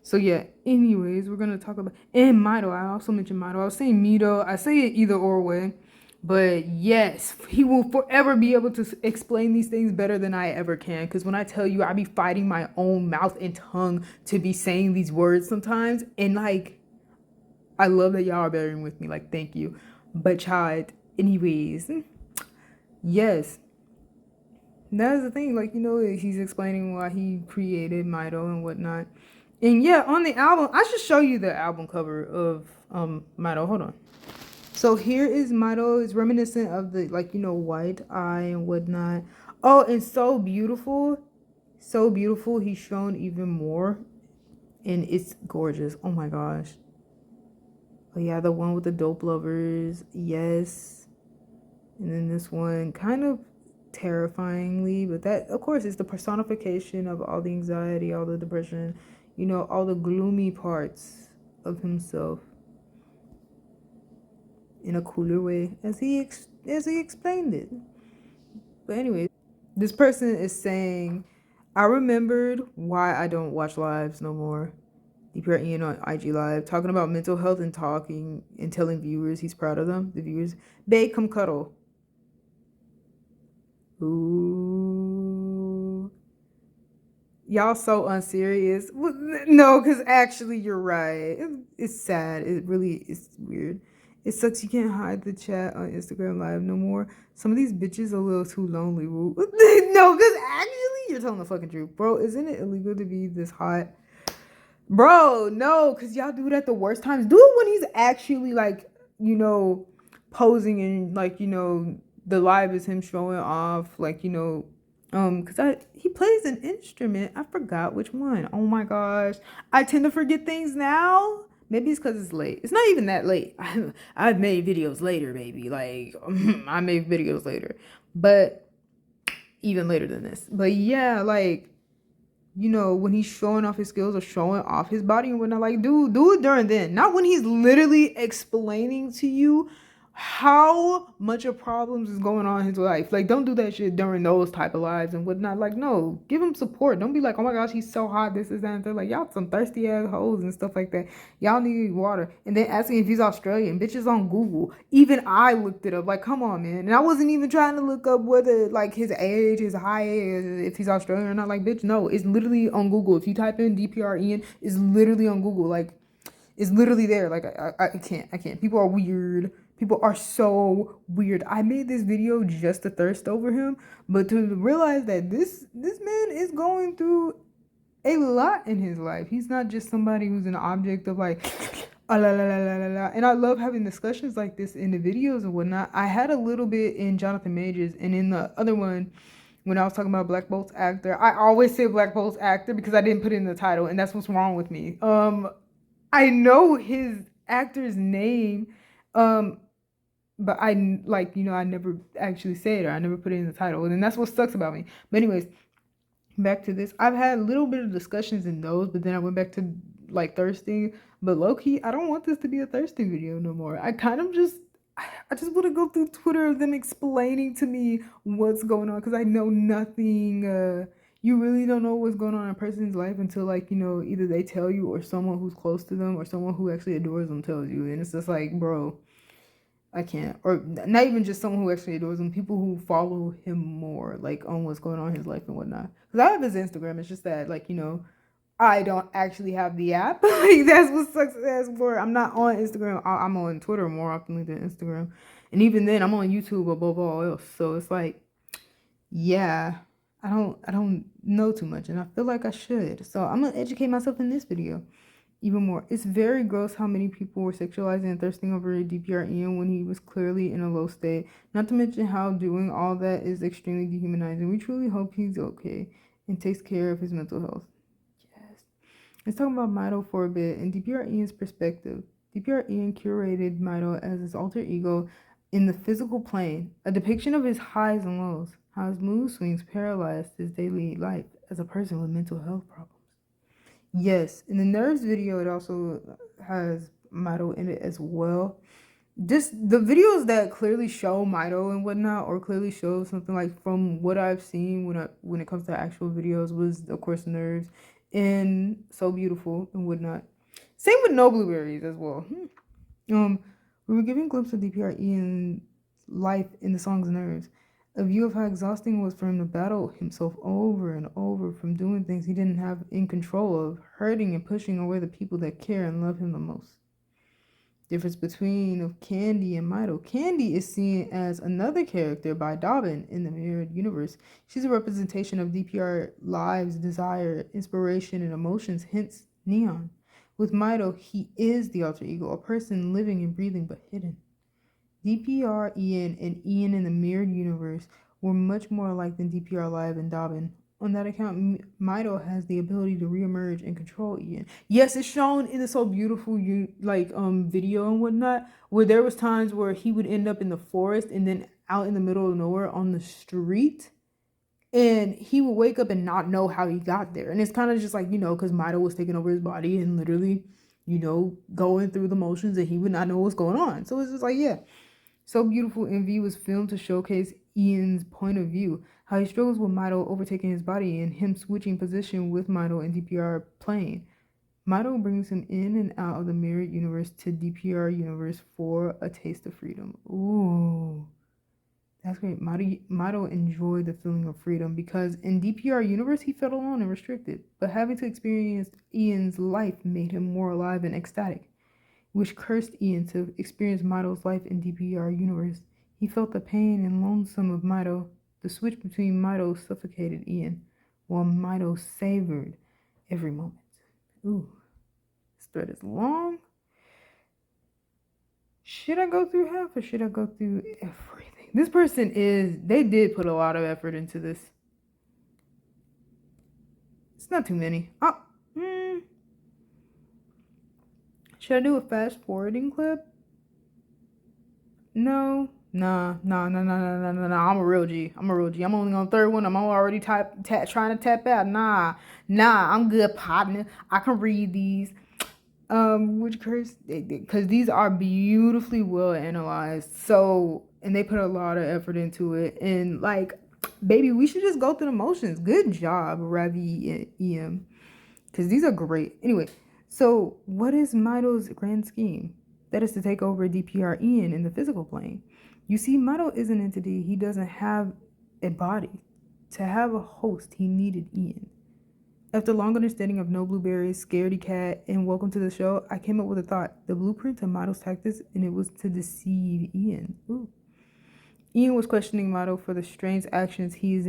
[SPEAKER 1] So yeah, anyways, we're gonna talk about, and Mito. I also mentioned Mito. I was saying Mito. I say it either or way. But yes, he will forever be able to explain these things better than I ever can. Because when I tell you, I be fighting my own mouth and tongue to be saying these words sometimes. And I love that y'all are bearing with me. Thank you. But child, anyways, yes. That's the thing. He's explaining why he created Mito and whatnot. And yeah, on the album, I should show you the album cover of Mito. Hold on. So here is Mito. It's reminiscent of the, White Eye and whatnot. Oh, and so beautiful. So beautiful. He's shown even more. And it's gorgeous. Oh my gosh. Oh yeah, the one with the dope lovers. Yes. And then this one, kind of terrifyingly. But that, of course, is the personification of all the anxiety, all the depression, all the gloomy parts of himself. In a cooler way, as he explained it. But anyway, this person is saying, I remembered why I don't watch lives no more. DPR Ian on IG Live, talking about mental health and talking and telling viewers he's proud of them. The viewers, babe, come cuddle. Ooh. Y'all so unserious. No, because actually you're right. It's sad. It really is weird. It sucks you can't hide the chat on Instagram Live no more. Some of these bitches are a little too lonely. No, because actually you're telling the fucking truth. Bro, isn't it illegal to be this hot? Bro, no, because y'all do it at the worst times. Do it when he's actually, posing and, the live is him showing off, because he plays an instrument. I forgot which one. Oh my gosh. I tend to forget things now. Maybe it's because it's late. It's not even that late. I've made videos later, baby. I made videos later. But even later than this. But yeah, you know, when he's showing off his skills or showing off his body and whatnot, like, do it during then. Not when he's literally explaining to you how much of problems is going on in his life. Like, don't do that shit during those type of lives and whatnot. Like, no, give him support. Don't be like, oh my gosh, he's so hot, this is that and they're like, y'all some thirsty ass hoes and stuff like that. Y'all need water. And then asking if he's Australian. Bitches on Google. Even I looked it up. Like, come on, man. And I wasn't even trying to look up whether like his age, his height, if he's Australian or not. Like, bitch, no, it's literally on Google. If you type in DPR Ian, it's literally on Google. Like, it's literally there. Like, I can't. People are weird. People are so weird. I made this video just to thirst over him, but to realize that this man is going through a lot in his life. He's not just somebody who's an object of like, ah, la, la, la, la, la, la. And I love having discussions like this in the videos and whatnot. I had a little bit in Jonathan Majors, and in the other one, when I was talking about Black Bolt's actor, I always say Black Bolt's actor because I didn't put it in the title, and that's what's wrong with me. I know his actor's name, but I like, you know, I never actually say it or I never put it in the title, and that's what sucks about me. But anyways, back to this. I've had a little bit of discussions in those, but then I went back to like thirsting. But low key, I don't want this to be a thirsting video no more. I kind of just I just want to go through Twitter of them explaining to me what's going on because I know nothing. You really don't know what's going on in a person's life until, like, you know, either they tell you or someone who's close to them or someone who actually adores them tells you. And it's just like, bro, I can't. Or not even just someone who actually adores him, people who follow him more, like, on what's going on in his life and whatnot. Because I have his Instagram. It's just that, like, you know, I don't actually have the app. Like, that's what sucks as for. I'm not on Instagram. I'm on Twitter more often than Instagram. And even then, I'm on YouTube above all else. So it's like, yeah, I don't know too much, and I feel like I should. So I'm gonna educate myself in this video even more. It's very gross how many people were sexualizing and thirsting over DPR Ian when he was clearly in a low state. Not to mention how doing all that is extremely dehumanizing. We truly hope he's okay and takes care of his mental health. Yes. Let's talk about Mito for a bit and DPR Ian's perspective. DPR Ian curated Mito as his alter ego in the physical plane, a depiction of his highs and lows, how his mood swings paralyzed his daily life as a person with mental health problems. Yes, in the Nerves video, it also has Mito in it as well. Just the videos that clearly show Mito and whatnot, or clearly show something like from what I've seen when it comes to actual videos, was of course Nerves and So Beautiful and whatnot. Same with No Blueberries as well. We were giving a glimpse of DPR Ian's life in the song's Nerves. A view of how exhausting it was for him to battle himself over and over from doing things he didn't have in control of, hurting and pushing away the people that care and love him the most. Difference between of Candy and Mito. Candy is seen as another character by Dobbin in the mirrored universe. She's a representation of DPR lives, desire, inspiration, and emotions, hence Neon. With Mito, he is the alter ego, a person living and breathing but hidden. DPR Ian and Ian in the mirrored universe were much more alike than DPR Live and Dobbin. On that account, Mito has the ability to reemerge and control Ian. Yes, it's shown in the So Beautiful video and whatnot, where there was times where he would end up in the forest and then out in the middle of nowhere on the street. And he would wake up and not know how he got there. And it's kind of just like, you know, because Mito was taking over his body and literally, you know, going through the motions and he would not know what's going on. So it's just like, yeah. So Beautiful Envy was filmed to showcase Ian's point of view, how he struggles with Mito overtaking his body and him switching position with Mito and DPR playing. Mito brings him in and out of the mirrored universe to DPR universe for a taste of freedom. Ooh, that's great. Mito enjoyed the feeling of freedom because in DPR universe he felt alone and restricted, but having to experience Ian's life made him more alive and ecstatic, which cursed Ian to experience Mito's life in DPR universe. He felt the pain and lonesome of Mito. The switch between Mito suffocated Ian, while Mito savored every moment. Ooh, this thread is long. Should I go through half or should I go through everything? This person they did put a lot of effort into this. It's not too many. Should I do a fast forwarding clip? No, Nah, nah, nah, nah, nah, nah, nah, nah. I'm a real G. I'm a real G. I'm only on the third one. I'm already trying to tap out. Nah, nah. I'm good, partner. I can read these. Which curse? Because these are beautifully well analyzed. So, and they put a lot of effort into it. And like, baby, we should just go through the motions. Good job, Ravi and EM. Because these are great. Anyway, so what is Mido's grand scheme? That is to take over DPR Ian in the physical plane. You see, Mido is an entity. He doesn't have a body. To have a host, he needed Ian. After long understanding of No Blueberries, Scaredy Cat, and Welcome to the Show, I came up with a thought. The blueprint to Mido's tactics, and it was to deceive Ian. Ooh. Ian was questioning Mido for the strange actions he is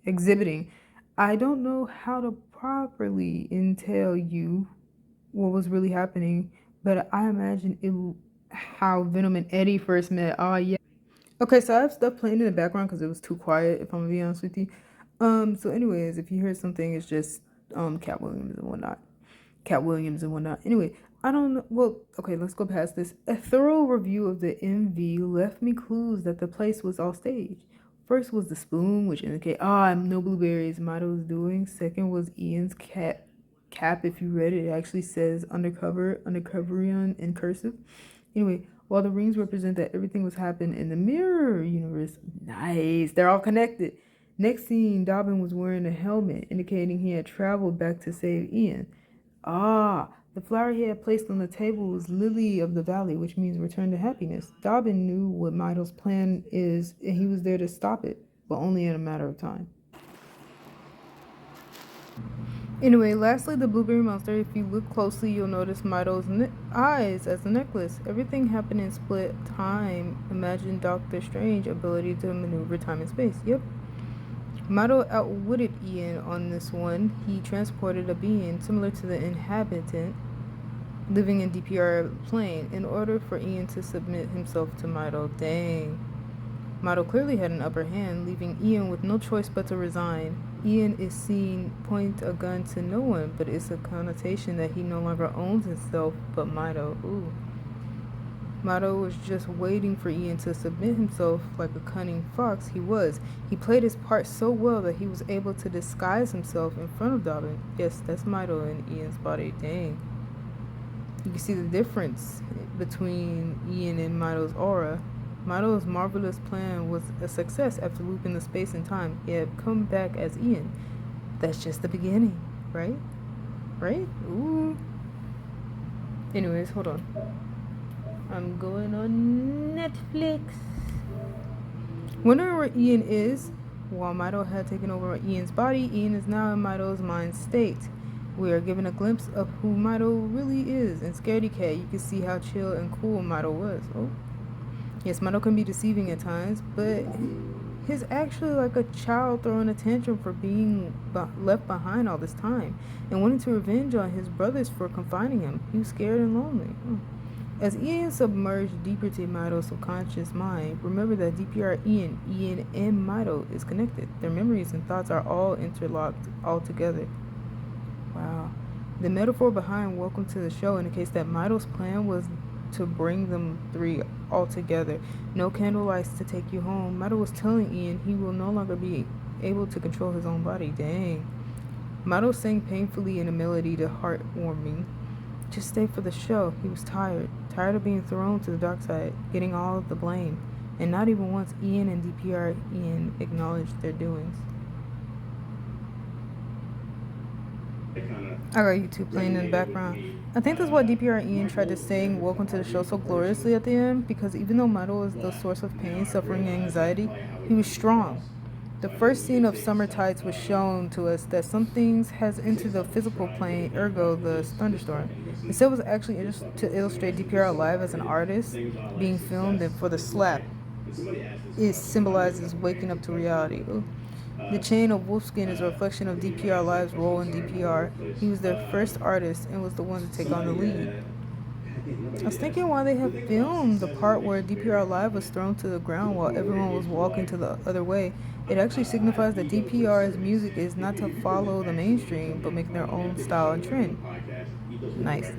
[SPEAKER 1] exhibiting. I don't know how to properly entail you what was really happening, but I imagine how Venom and Eddie first met. Oh yeah. Okay, so I have stuff playing in the background because it was too quiet. If I'm gonna be honest with you. So anyways, if you hear something, it's just Cat Williams and whatnot. Cat Williams and whatnot. Anyway, I don't know. Well, okay, let's go past this. A thorough review of the MV left me clues that the place was all staged. First was the spoon, which indicated, I'm no blueberries, Mido's doing. Second was Ian's cap. If you read it, it actually says undercoverion in cursive. Anyway, while the rings represent that everything was happening in the mirror universe. Nice. They're all connected. Next scene, Dobbin was wearing a helmet, indicating he had traveled back to save Ian. The flower he had placed on the table was Lily of the Valley, which means return to happiness. Dobbin knew what Mido's plan is, and he was there to stop it, but only in a matter of time. Anyway, lastly, the blueberry monster. If you look closely, you'll notice Mido's eyes as a necklace. Everything happened in split time. Imagine Doctor Strange's ability to maneuver time and space. Yep. Mido outwitted Ian on this one. He transported a being similar to the inhabitant living in DPR plane in order for Ian to submit himself to Mido. Dang. Mido clearly had an upper hand, leaving Ian with no choice but to resign. Ian is seen point a gun to no one, but it's a connotation that he no longer owns himself but Mido. Ooh. Mido was just waiting for Ian to submit himself like a cunning fox he was. He played his part so well that he was able to disguise himself in front of Dobbin. Yes, that's Mido in Ian's body. Dang. You can see the difference between Ian and Mido's aura. Mido's marvelous plan was a success after looping the space and time. He had come back as Ian. That's just the beginning, right? Right? Ooh. Anyways, hold on. I'm going on Netflix. Wondering where Ian is? While Mido had taken over Ian's body, Ian is now in Mido's mind state. We are given a glimpse of who Mido really is. In Scaredy Cat, you can see how chill and cool Mido was. Oh. Yes, Mido can be deceiving at times, but he's actually like a child throwing a tantrum for being left behind all this time and wanting to revenge on his brothers for confining him. He was scared and lonely. As Ian submerged deeper to Mido's subconscious mind, remember that DPR Ian, and Mido is connected. Their memories and thoughts are all interlocked all together. Wow. The metaphor behind Welcome to the Show indicates that Mido's plan was to bring them three all together. No candlelights to take you home. Mido was telling Ian he will no longer be able to control his own body. Dang. Mido sang painfully in a melody to heartwarming. Just stay for the show. He was tired of being thrown to the dark side, getting all of the blame, and not even once Ian and DPR Ian acknowledged their doings. I got YouTube playing in the background. I think that's why DPR Ian tried to sing Welcome to the Show so gloriously at the end, because even though Mido was the source of pain, suffering, and anxiety, he was strong. The first scene of Summer Tides was shown to us that some things has entered the physical plane, ergo the thunderstorm. The set was actually to illustrate DPR alive as an artist being filmed, and for the slap, it symbolizes waking up to reality. Ooh. The chain of wolfskin is a reflection of DPR Live's role in DPR. He was their first artist and was the one to take on the lead. I was thinking why they have filmed the part where DPR Live was thrown to the ground while everyone was walking to the other way. It actually signifies that DPR's music is not to follow the mainstream, but make their own style and trend. Nice.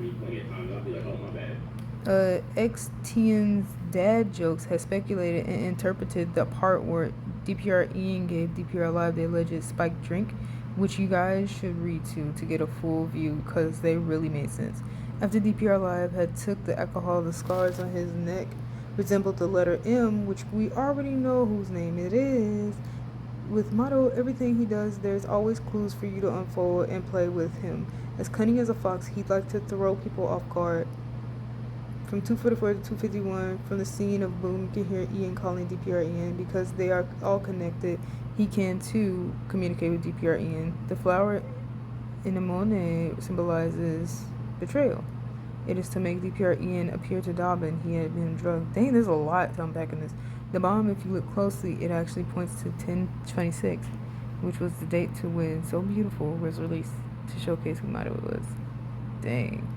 [SPEAKER 1] XTN's dad jokes has speculated and interpreted the part where DPR Ian gave DPR Live the alleged spiked drink, which you guys should read to get a full view because they really made sense. After DPR Live had took the alcohol, the scars on his neck resembled the letter M, which we already know whose name it is. With Motto, everything he does, there's always clues for you to unfold and play with him. As cunning as a fox, he'd like to throw people off guard. From 244 to 251, from the scene of Boom, you can hear Ian calling DPR Ian. Because they are all connected, he can too communicate with DPR Ian. The flower in the Monet symbolizes betrayal. It is to make DPR Ian appear to Dobbin he had been drugged. Dang, there's a lot to unpack in this. The bomb, if you look closely, it actually points to 1026, which was the date to when So Beautiful was released to showcase who Motto was. Dang.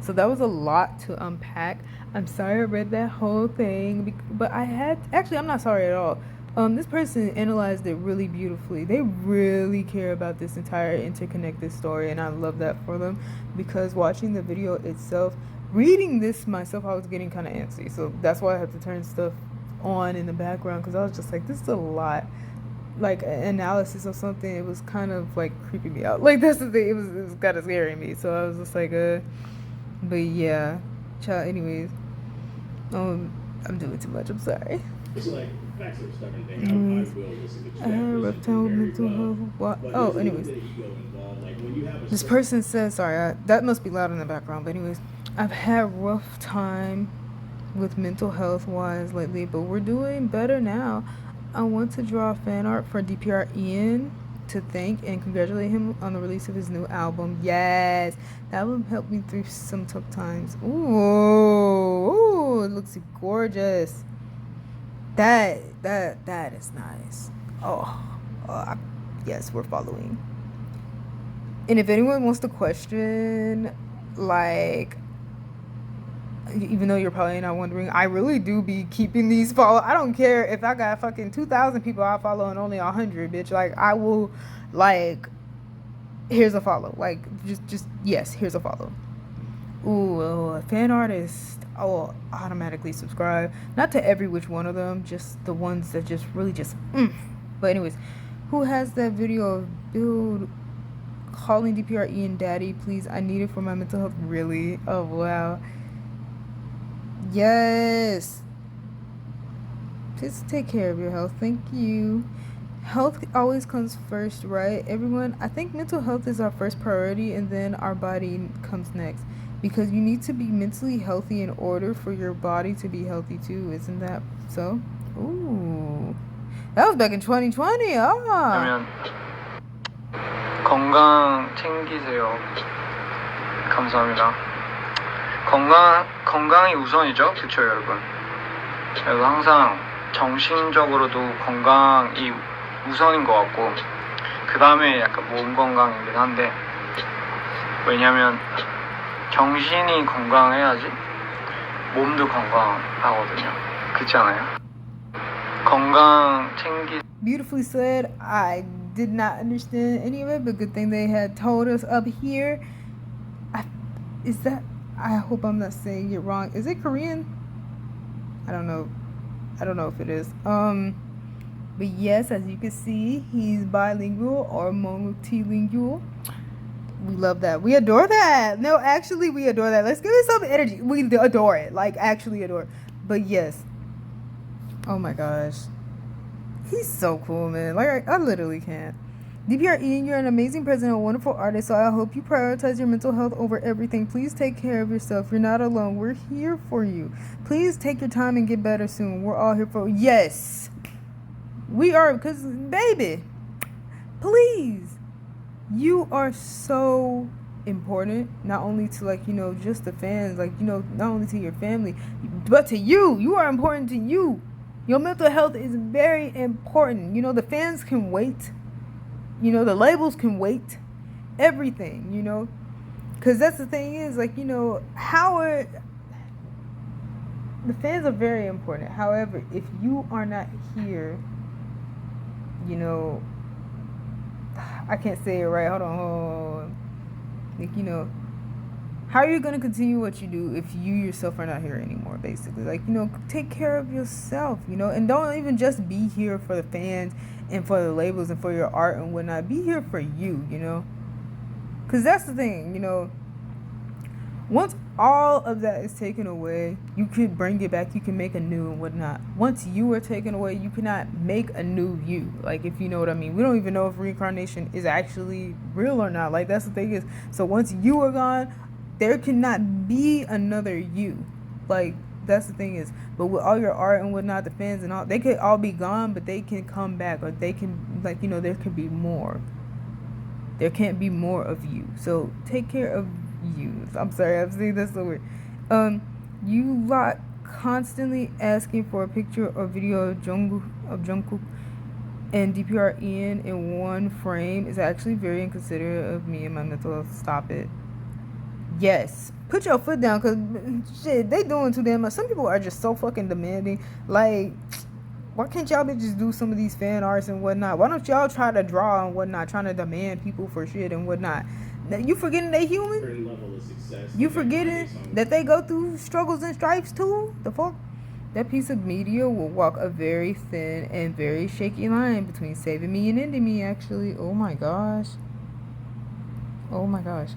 [SPEAKER 1] So that was a lot to unpack. I'm sorry I read that whole thing, but I'm not sorry at all. This person analyzed it really beautifully. They really care about this entire interconnected story, and I love that for them, because watching the video itself, reading this myself, I was getting kind of antsy. So that's why I had to turn stuff on in the background, because I was just like, this is a lot. Like analysis of something, it was kind of like creeping me out. Like that's the thing, it was kind of scaring me. So I was just like, but yeah, child. Anyways, I'm doing too much. I'm sorry.
[SPEAKER 4] It's like facts are stubborn thing. I will listen to
[SPEAKER 1] I had a rough time with mental health. Oh, anyways, this person says, sorry, that must be loud in the background. But anyways, I've had rough time with mental health wise lately, but we're doing better now. I want to draw fan art for DPR Ian to thank and congratulate him on the release of his new album. Yes, that will help me through some tough times. Ooh, it looks gorgeous. That is nice. Yes, we're following. And if anyone wants to question, like, even though you're probably not wondering, I really do be keeping these follow. I don't care if I got fucking 2,000 people I follow and only 100, bitch. Like, I will, like, here's a follow. Like, just yes, here's a follow. Ooh, fan artist. I will automatically subscribe. Not to every which one of them, just the ones that just really just. But anyways, who has that video of Build calling DPR Ian daddy? Please, I need it for my mental health. Really? Oh wow. Yes. Please take care of your health. Thank you. Health always comes first, right? Everyone, I think mental health is our first priority, and then our body comes next. Because you need to be mentally healthy in order for your body to be healthy too. Isn't that so? Ooh. That was back in 2020.
[SPEAKER 3] 그러면 건강 챙기세요. 감사합니다. 건강이 우선이죠, 그쵸 여러분? 그리고 항상 정신적으로도 건강이 우선인 것 같고, 그 다음에 약간 몸 건강이긴 한데, 왜냐면 정신이 건강해야지 몸도 건강하거든요. 그렇지 않아요? 건강 챙기.
[SPEAKER 1] Beautifully said. I did not understand any of it, but good thing they had told us up here. I hope I'm not saying it wrong. Is it Korean? I don't know if it is. But yes, as you can see, he's bilingual or multilingual. We love that. We adore that. No, actually, we adore that. Let's give it some energy. We adore it. Like, actually adore it. But yes. Oh my gosh. He's so cool, man. Like, I literally can't. DPR Ian, you're an amazing president, a wonderful artist, so I hope you prioritize your mental health over everything. Please take care of yourself. You're not alone. We're here for you. Please take your time and get better soon. We're all here for you. Yes. We are, because, baby, please. You are so important, not only to, like, you know, just the fans, like, you know, not only to your family, but to you. You are important to you. Your mental health is very important. You know, the fans can wait. You know, the labels can wait. Everything, you know. Because that's the thing is, like, you know, the fans are very important. However, if you are not here, you know, I can't say it right. Hold on. Like, you know, How are you going to continue what you do if you yourself are not here anymore, basically? Like, you know, take care of yourself, you know, and don't even just be here for the fans and for the labels and for your art and whatnot. Be here for you, you know, because that's the thing, you know. Once all of that is taken away, you could bring it back. You can make a new and whatnot. Once you are taken away, you cannot make a new you. Like, if you know what I mean. We don't even know if reincarnation is actually real or not. Like, that's the thing is. So once you are gone, there cannot be another you. Like, that's the thing is. But with all your art and whatnot, the fans and all, they could all be gone, but they can come back. Or they can, like, you know, there could be more. There can't be more of you. So take care of you. I'm sorry, I'm saying that's so weird. You lot constantly asking for a picture or video of Jungkook and DPR Ian in one frame is actually very inconsiderate of me and my mental health. Stop it. Yes. Put your foot down, because shit, they doing too damn much. Some people are just so fucking demanding. Like, why can't y'all just do some of these fan arts and whatnot? Why don't y'all try to draw and whatnot, trying to demand people for shit and whatnot? You forgetting they human?
[SPEAKER 4] Level of success.
[SPEAKER 1] You forgetting that they go through struggles and stripes too? The fuck? That piece of media will walk a very thin and very shaky line between saving me and ending me, actually. Oh my gosh. Oh my gosh.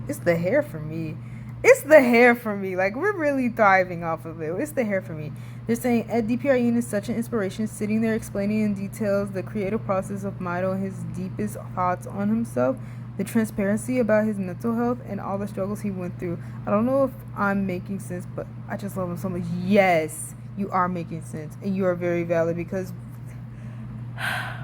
[SPEAKER 1] It's the hair for me. It's the hair for me. Like, we're really thriving off of it. It's the hair for me. They're saying Ed DPR Ian is such an inspiration, sitting there explaining in details the creative process of Mido and his deepest thoughts on himself, the transparency about his mental health, and all the struggles he went through. I don't know if I'm making sense, but I just love him so much. Yes, you are making sense, and you are very valid, because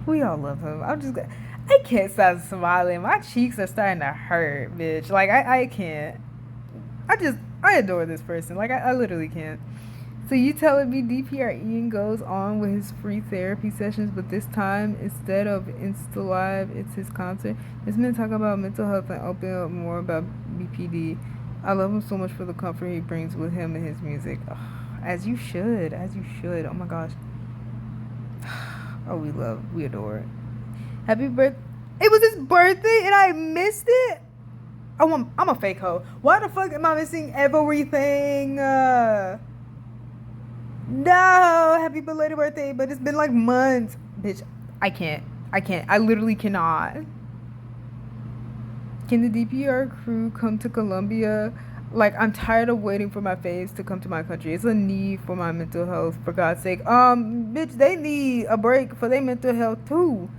[SPEAKER 1] we all love him. I can't stop smiling. My cheeks are starting to hurt, bitch. Like, I can't. I adore this person. Like, I literally can't. So you telling me DPR Ian goes on with his free therapy sessions, but this time, instead of Insta Live, it's his concert. This man talk about mental health and open up more about BPD. I love him so much for the comfort he brings with him and his music. Ugh, as you should. As you should. Oh my gosh. Oh, we adore it. Happy birthday. It was his birthday and I missed it? I'm a fake hoe. Why the fuck am I missing everything? No, happy belated birthday, but it's been like months. Bitch, I can't. I literally cannot. Can the DPR crew come to Colombia? Like, I'm tired of waiting for my faves to come to my country. It's a need for my mental health, for God's sake. Bitch, they need a break for their mental health too.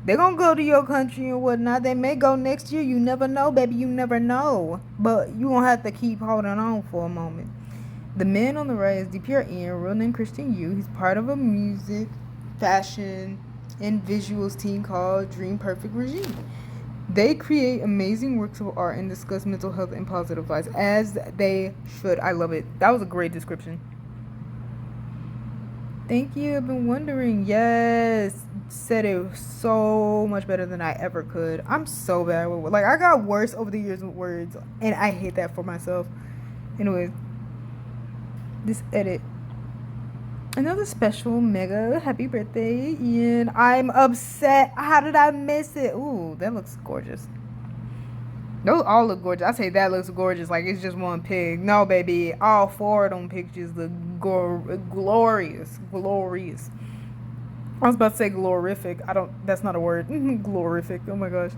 [SPEAKER 1] They're gonna go to your country and whatnot. They may go next year. You never know, baby. You never know. But you gonna have to keep holding on for a moment. The man on the right is DPR Ian, real name Christian Yu. He's part of a music, fashion, and visuals team called Dream Perfect Regime. They create amazing works of art and discuss mental health and positive vibes, as they should. I love it. That was a great description. Thank you. I've been wondering. Yes. Said it so much better than I ever could. I'm so bad with, like, I got worse over the years with words, and I hate that for myself. Anyways, this edit. Another special mega happy birthday, Ian. I'm upset. How did I miss it? Ooh, that looks gorgeous. Those all look gorgeous. I say that looks gorgeous like it's just one pig. No, baby. All four of them pictures look glorious. Glorious. I was about to say glorific. That's not a word. Glorific. Oh my gosh.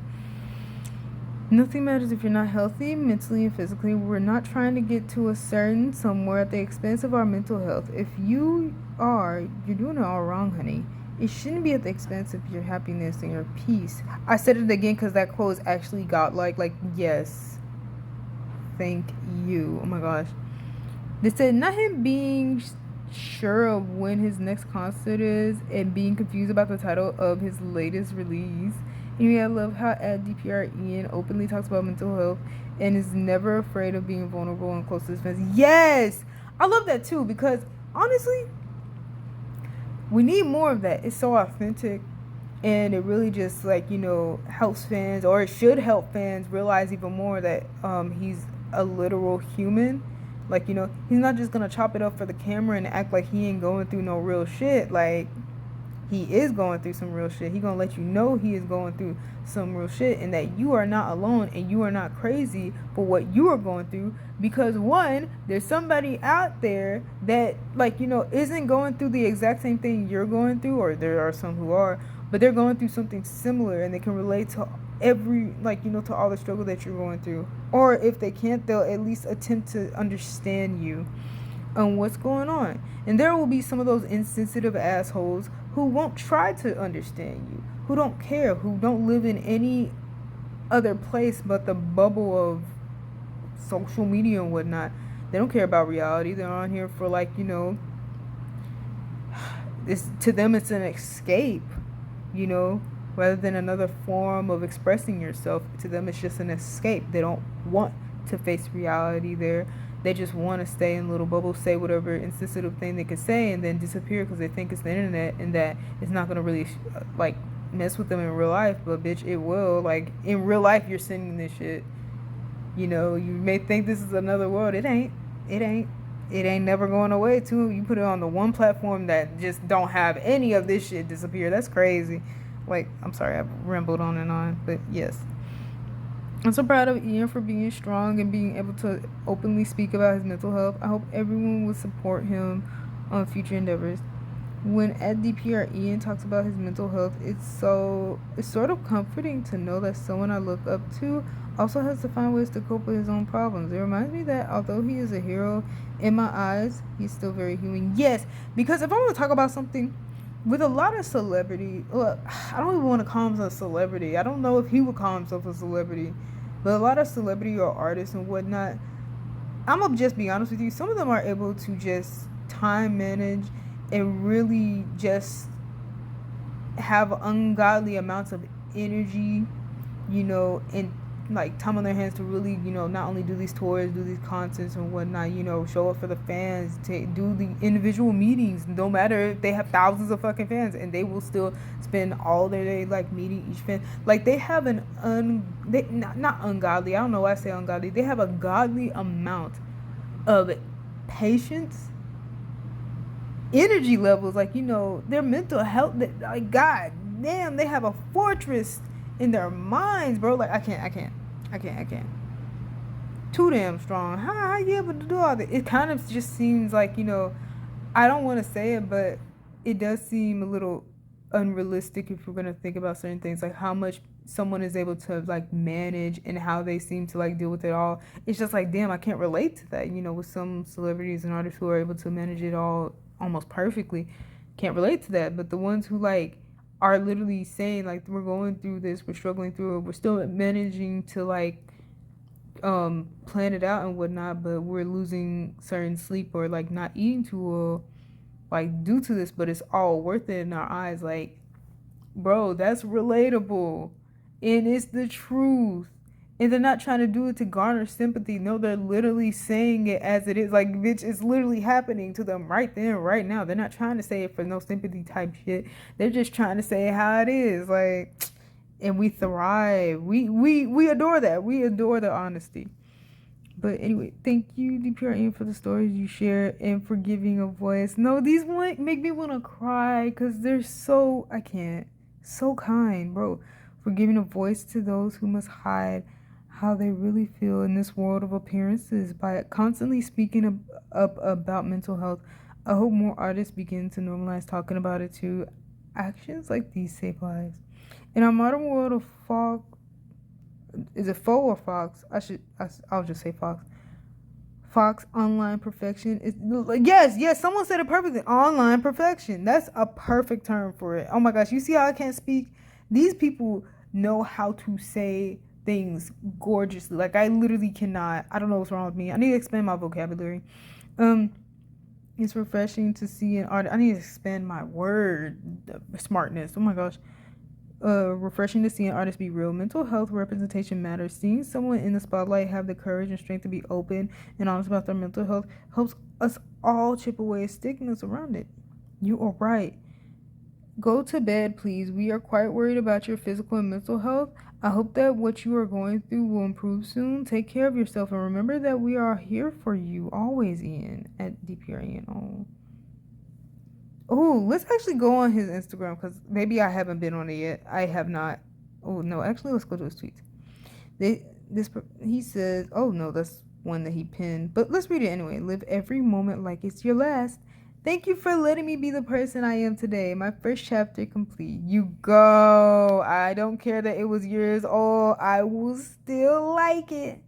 [SPEAKER 1] Nothing matters if you're not healthy, mentally and physically. We're not trying to get to a certain somewhere at the expense of our mental health. If you are, you're doing it all wrong, honey. It shouldn't be at the expense of your happiness and your peace. I said it again because that quote is actually godlike. Like, yes. Thank you. Oh my gosh. They said, not him being sure of when his next concert is and being confused about the title of his latest release. Anyway, I love how at DPR Ian openly talks about mental health and is never afraid of being vulnerable and close to his fans. Yes! I love that too, because honestly, we need more of that. It's so authentic, and it really just, like, you know, helps fans, or it should help fans realize even more that he's a literal human. Like, you know, he's not just gonna chop it up for the camera and act like he ain't going through no real shit. Like, he is going through some real shit. He gonna let you know he is going through some real shit, and that you are not alone and you are not crazy for what you are going through, because one, there's somebody out there that, like, isn't going through the exact same thing you're going through, or there are some who are, but they're going through something similar and they can relate to every, to all the struggle that you're going through. Or if they can't, they'll at least attempt to understand you on what's going on. And there will be some of those insensitive assholes who won't try to understand you, who don't care, who don't live in any other place but the bubble of social media and whatnot. They don't care about reality. They're on here for, to them it's an escape, rather than another form of expressing yourself. To them it's just an escape. They don't want to face reality there. They just want to stay in little bubbles, say whatever insensitive thing they can say, and then disappear because they think it's the internet and that it's not going to really mess with them in real life. But bitch, it will. Like, in real life you're sending this shit. You may think this is another world. It ain't never going away too. You put it on the one platform that just don't have any of this shit disappear. That's crazy. I'm sorry, I've rambled on and on, but yes, I'm so proud of Ian for being strong and being able to openly speak about his mental health. I hope everyone will support him on future endeavors. When at DPR Ian talks about his mental health, it's sort of comforting to know that someone I look up to also has to find ways to cope with his own problems. It reminds me that although he is a hero in my eyes, he's still very human. Yes, because if I want to talk about something with a lot of celebrity, look, I don't even want to call him a celebrity. I don't know if he would call himself a celebrity, but a lot of celebrity or artists and whatnot, I'm gonna just be honest with you, some of them are able to just time manage and really just have ungodly amounts of energy, and time on their hands to really, not only do these tours, do these concerts and whatnot, show up for the fans, to do the individual meetings, no matter if they have thousands of fucking fans, and they will still spend all their day meeting each fan. They have not ungodly, I don't know why I say ungodly, they have a godly amount of patience, energy levels, their mental health, god damn, they have a fortress in their minds, bro. I can't. Too damn strong. How you able to do all that? It kind of just seems I don't want to say it, but it does seem a little unrealistic if we're gonna think about certain things, how much someone is able to manage and how they seem to deal with it all. It's just damn, I can't relate to that. With some celebrities and artists who are able to manage it all almost perfectly, can't relate to that. But the ones who are literally saying we're going through this, we're struggling through it, we're still managing to plan it out and whatnot, but we're losing certain sleep or not eating too well due to this, but it's all worth it in our eyes. Bro, that's relatable and it's the truth. And they're not trying to do it to garner sympathy. No, they're literally saying it as it is. Bitch, it's literally happening to them right then, right now. They're not trying to say it for no sympathy type shit. They're just trying to say it how it is. And we thrive. We adore that. We adore the honesty. But anyway, thank you, DPRN, for the stories you share and for giving a voice. No, these make me want to cry because they're so kind, bro. For giving a voice to those who must hide how they really feel in this world of appearances. By constantly speaking up about mental health, I hope more artists begin to normalize talking about it too. Actions like these save lives. In our modern world of fog, is it faux or fox? I'll just say fox. Fox online perfection is yes, someone said it perfectly. Online perfection. That's a perfect term for it. Oh my gosh, you see how I can't speak? These people know how to say things gorgeously. I literally cannot. I don't know what's wrong with me. I need to expand my vocabulary. It's refreshing to see an art. I need to expand my word smartness. Oh my gosh. Refreshing to see an artist be real. Mental health representation matters. Seeing someone in the spotlight have the courage and strength to be open and honest about their mental health helps us all chip away at stigmas around it. You are right. Go to bed, please. We are quite worried about your physical and mental health. I hope that what you are going through will improve soon. Take care of yourself and remember that we are here for you always, Ian, at DPR Ian. Oh, let's actually go on his Instagram because maybe I haven't been on it yet. I have not. Oh no, actually, let's go to his tweets. He says, oh no, that's one that he pinned. But let's read it anyway. Live every moment like it's your last. Thank you for letting me be the person I am today. My first chapter complete. You go. I don't care that it was years old. I will still like it.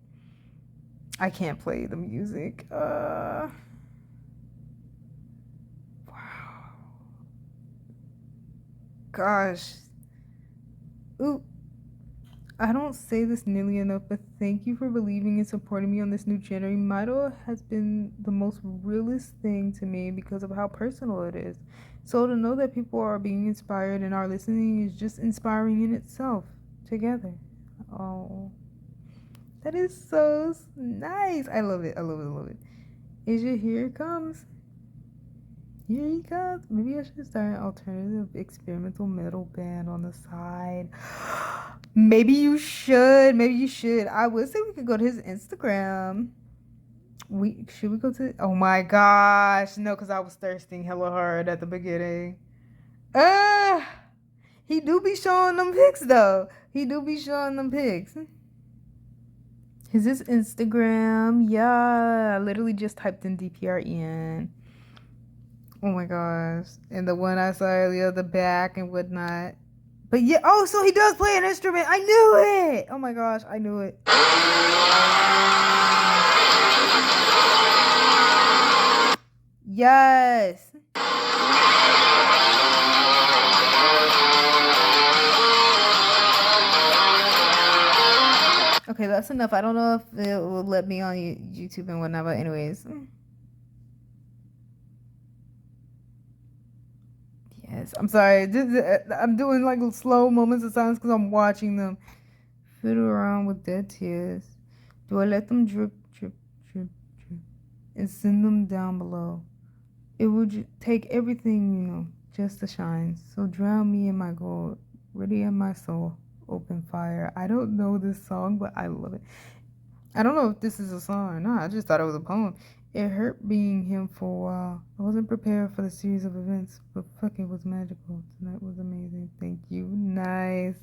[SPEAKER 1] I can't play the music. Wow. Gosh. Ooh. I don't say this nearly enough, but thank you for believing and supporting me on this new journey. Mito has been the most realist thing to me because of how personal it is. So to know that people are being inspired and are listening is just inspiring in itself. Together. Oh, that is so nice. I love it. I love it. I love it. Asia, here it comes. Here he comes. Maybe I should start an alternative experimental metal band on the side. Maybe you should. Maybe you should. I would say we could go to his Instagram. Should we go to? Oh my gosh, no, because I was thirsting hella hard at the beginning. He do be showing them pics though. He do be showing them pics. Is this Instagram? Yeah, I literally just typed in DPR in. Oh my gosh. And the one I saw earlier, the back and whatnot. But yeah, oh, so he does play an instrument. I knew it. Oh my gosh, I knew it. Yes. Okay, that's enough. I don't know if it will let me on YouTube and whatnot, but anyways. Yes, I'm sorry. I'm doing like slow moments of silence because I'm watching them fiddle around with dead tears. Do I let them drip, drip, drip, drip, and send them down below? It would take everything, just to shine. So drown me in my gold, ready in my soul, open fire. I don't know this song, but I love it. I don't know if this is a song or not. I just thought it was a poem. It hurt being him for a while. I wasn't prepared for the series of events, but fuck, it was magical. Tonight was amazing. Thank you. Nice.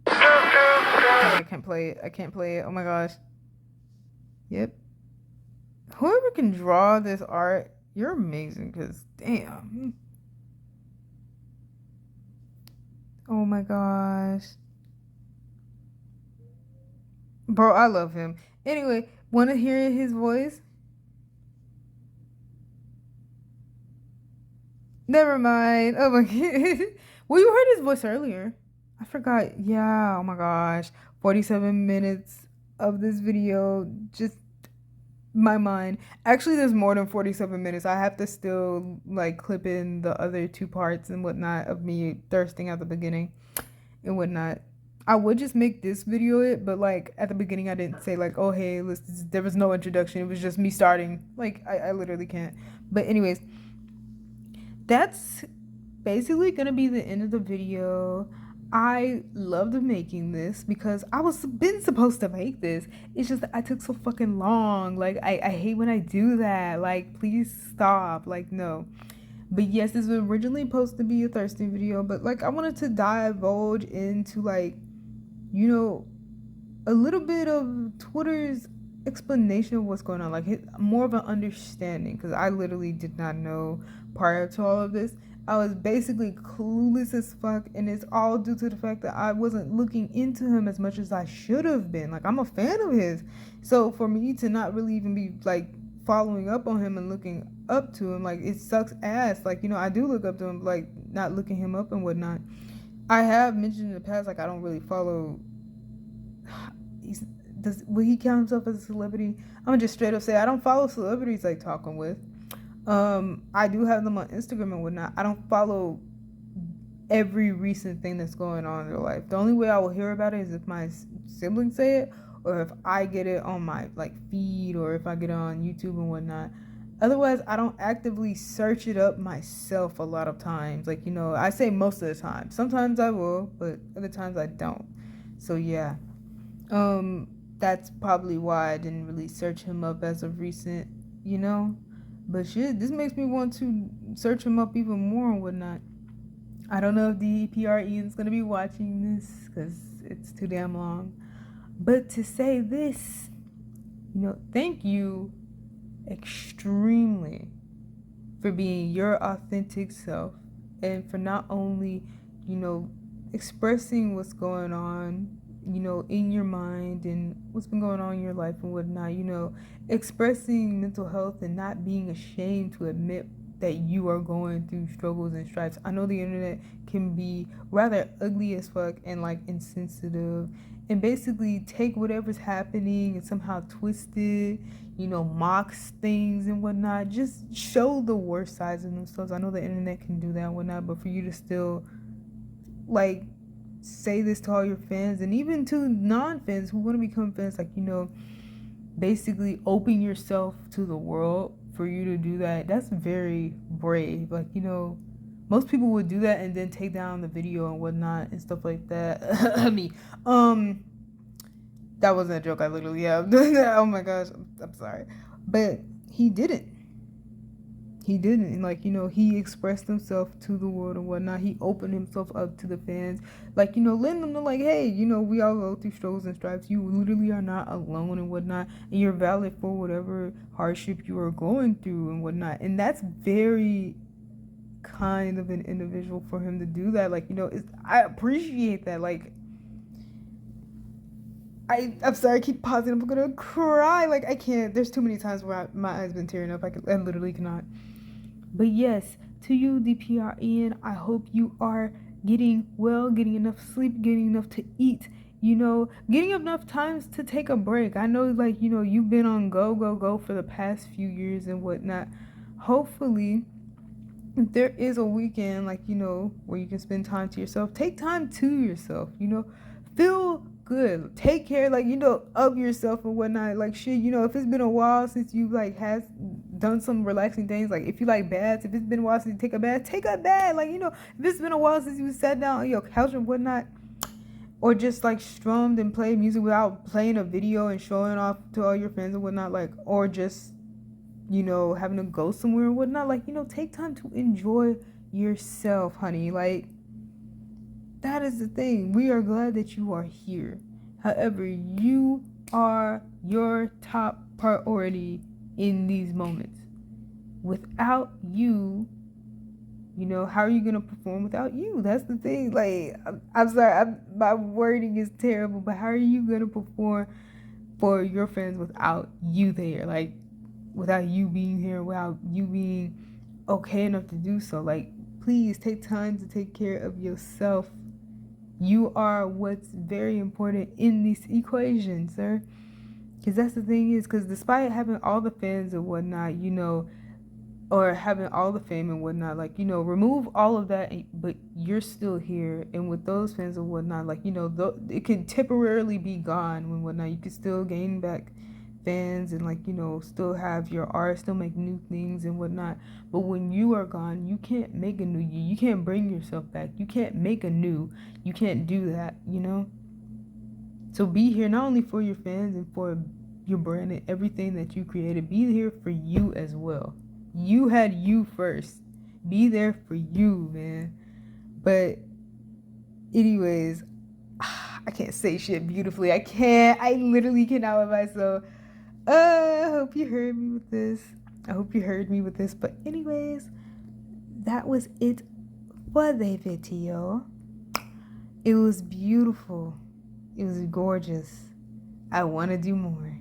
[SPEAKER 1] I can't play it. I can't play it. Oh my gosh. Yep. Whoever can draw this art, you're amazing, because damn. Oh my gosh. Bro, I love him. Anyway, want to hear his voice? Never mind. Oh my god. Well, you heard his voice earlier. I forgot. Yeah, oh my gosh. 47 minutes of this video. Just my mind. Actually, there's more than 47 minutes. I have to still like clip in the other two parts and whatnot of me thirsting at the beginning and whatnot. I would just make this video it, but like at the beginning I didn't say like, oh hey, there was no introduction. It was just me starting. Like I literally can't. But anyways, that's basically gonna be the end of the video. I loved making this because I was been supposed to make this. It's just that I took so fucking long. Like I hate when I do that. Like please stop. Like no. But yes, this was originally supposed to be a thirsty video, but like I wanted to divulge into like, a little bit of Twitter's explanation of what's going on, like more of an understanding, because I literally did not know prior to all of this. I was basically clueless as fuck, and it's all due to the fact that I wasn't looking into him as much as I should have been. Like I'm a fan of his, so for me to not really even be like following up on him and looking up to him, like it sucks ass. Like I do look up to him, like not looking him up and whatnot. I have mentioned in the past, like I don't really follow. Will he count himself as a celebrity? I'm gonna just straight up say I don't follow celebrities like talking with. I do have them on Instagram and whatnot. I don't follow every recent thing that's going on in their life. The only way I will hear about it is if my siblings say it, or if I get it on my like feed, or if I get it on YouTube and whatnot. Otherwise, I don't actively search it up myself a lot of times. Like, I say most of the time. Sometimes I will, but other times I don't. So yeah. That's probably why I didn't really search him up as of recent. you know? But shit, this makes me want to search him up even more and whatnot. I don't know if DPR Ian's gonna be watching this because it's too damn long. But to say this, you know, thank you extremely for being your authentic self and for not only, you know, expressing what's going on, you know, in your mind and what's been going on in your life and whatnot, you know, expressing mental health and not being ashamed to admit that you are going through struggles and stripes. I know the internet can be rather ugly as fuck and like insensitive and basically take whatever's happening and somehow twist it, you know, mocks things and whatnot. Just show the worst sides of themselves. I know the internet can do that and whatnot, but for you to still like say this to all your fans and even to non-fans who want to become fans, like, you know, basically open yourself to the world, for you to do that, that's very brave. Like, you know, most people would do that and then take down the video and whatnot and stuff like that. Me. That wasn't a joke. I literally have. Oh my gosh. I'm sorry. But he didn't. He didn't. And like, you know, he expressed himself to the world and whatnot. He opened himself up to the fans. Like, you know, letting them know, like, hey, you know, we all go through struggles and stripes. You literally are not alone and whatnot. And you're valid for whatever hardship you are going through and whatnot. And that's very kind of an individual for him to do that. Like, you know, I appreciate that. Like, I'm sorry, I keep pausing. I'm gonna cry. Like, I can't. There's too many times where my eyes been tearing up. I literally cannot. But yes, to you, DPR Ian, I hope you are getting well, getting enough sleep, getting enough to eat, you know, getting enough times to take a break. I know, like, you know, you've been on go for the past few years and whatnot. Hopefully, if there is a weekend, like, you know, where you can spend time to yourself, take time to yourself, you know, feel good, take care, like, you know, of yourself and whatnot. Like, shit, you know, if it's been a while since you like has done some relaxing things, like if you like baths, if it's been a while since you take a bath, like, you know, if it's been a while since you sat down on your couch and whatnot, or just like strummed and played music without playing a video and showing off to all your friends and whatnot, like, or just, you know, having to go somewhere and whatnot, like, you know, take time to enjoy yourself, honey. Like, that is the thing. We are glad that you are here. However, you are your top priority in these moments. Without you, you know, how are you going to perform without you? That's the thing. Like, I'm sorry, my wording is terrible, but how are you going to perform for your friends without you there? Like, without you being here, without you being okay enough to do so. Like, please take time to take care of yourself. You are what's very important in this equation, sir. Because that's the thing is, because despite having all the fans and whatnot, you know, or having all the fame and whatnot, like, you know, remove all of that, but you're still here. And with those fans and whatnot, like, you know, it can temporarily be gone and whatnot. You can still gain back fans and, like, you know, still have your art, still make new things and whatnot. But when you are gone, you can't make a new you. You can't bring yourself back. You can't make a new. You can't do that, you know? So be here not only for your fans and for your brand and everything that you created. Be here for you as well. You had you first. Be there for you, man. But anyways, I can't say shit beautifully. I can't. I literally cannot with myself. I hope you heard me with this. But anyways, that was it for the video. It was beautiful. It was gorgeous. I want to do more.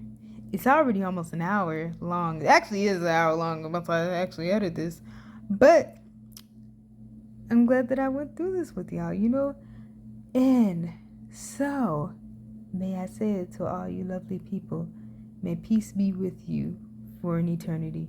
[SPEAKER 1] It's already almost an hour long. It actually is an hour long once I actually edit this. But I'm glad that I went through this with y'all, you know? And so, may I say it to all you lovely people. May peace be with you for an eternity.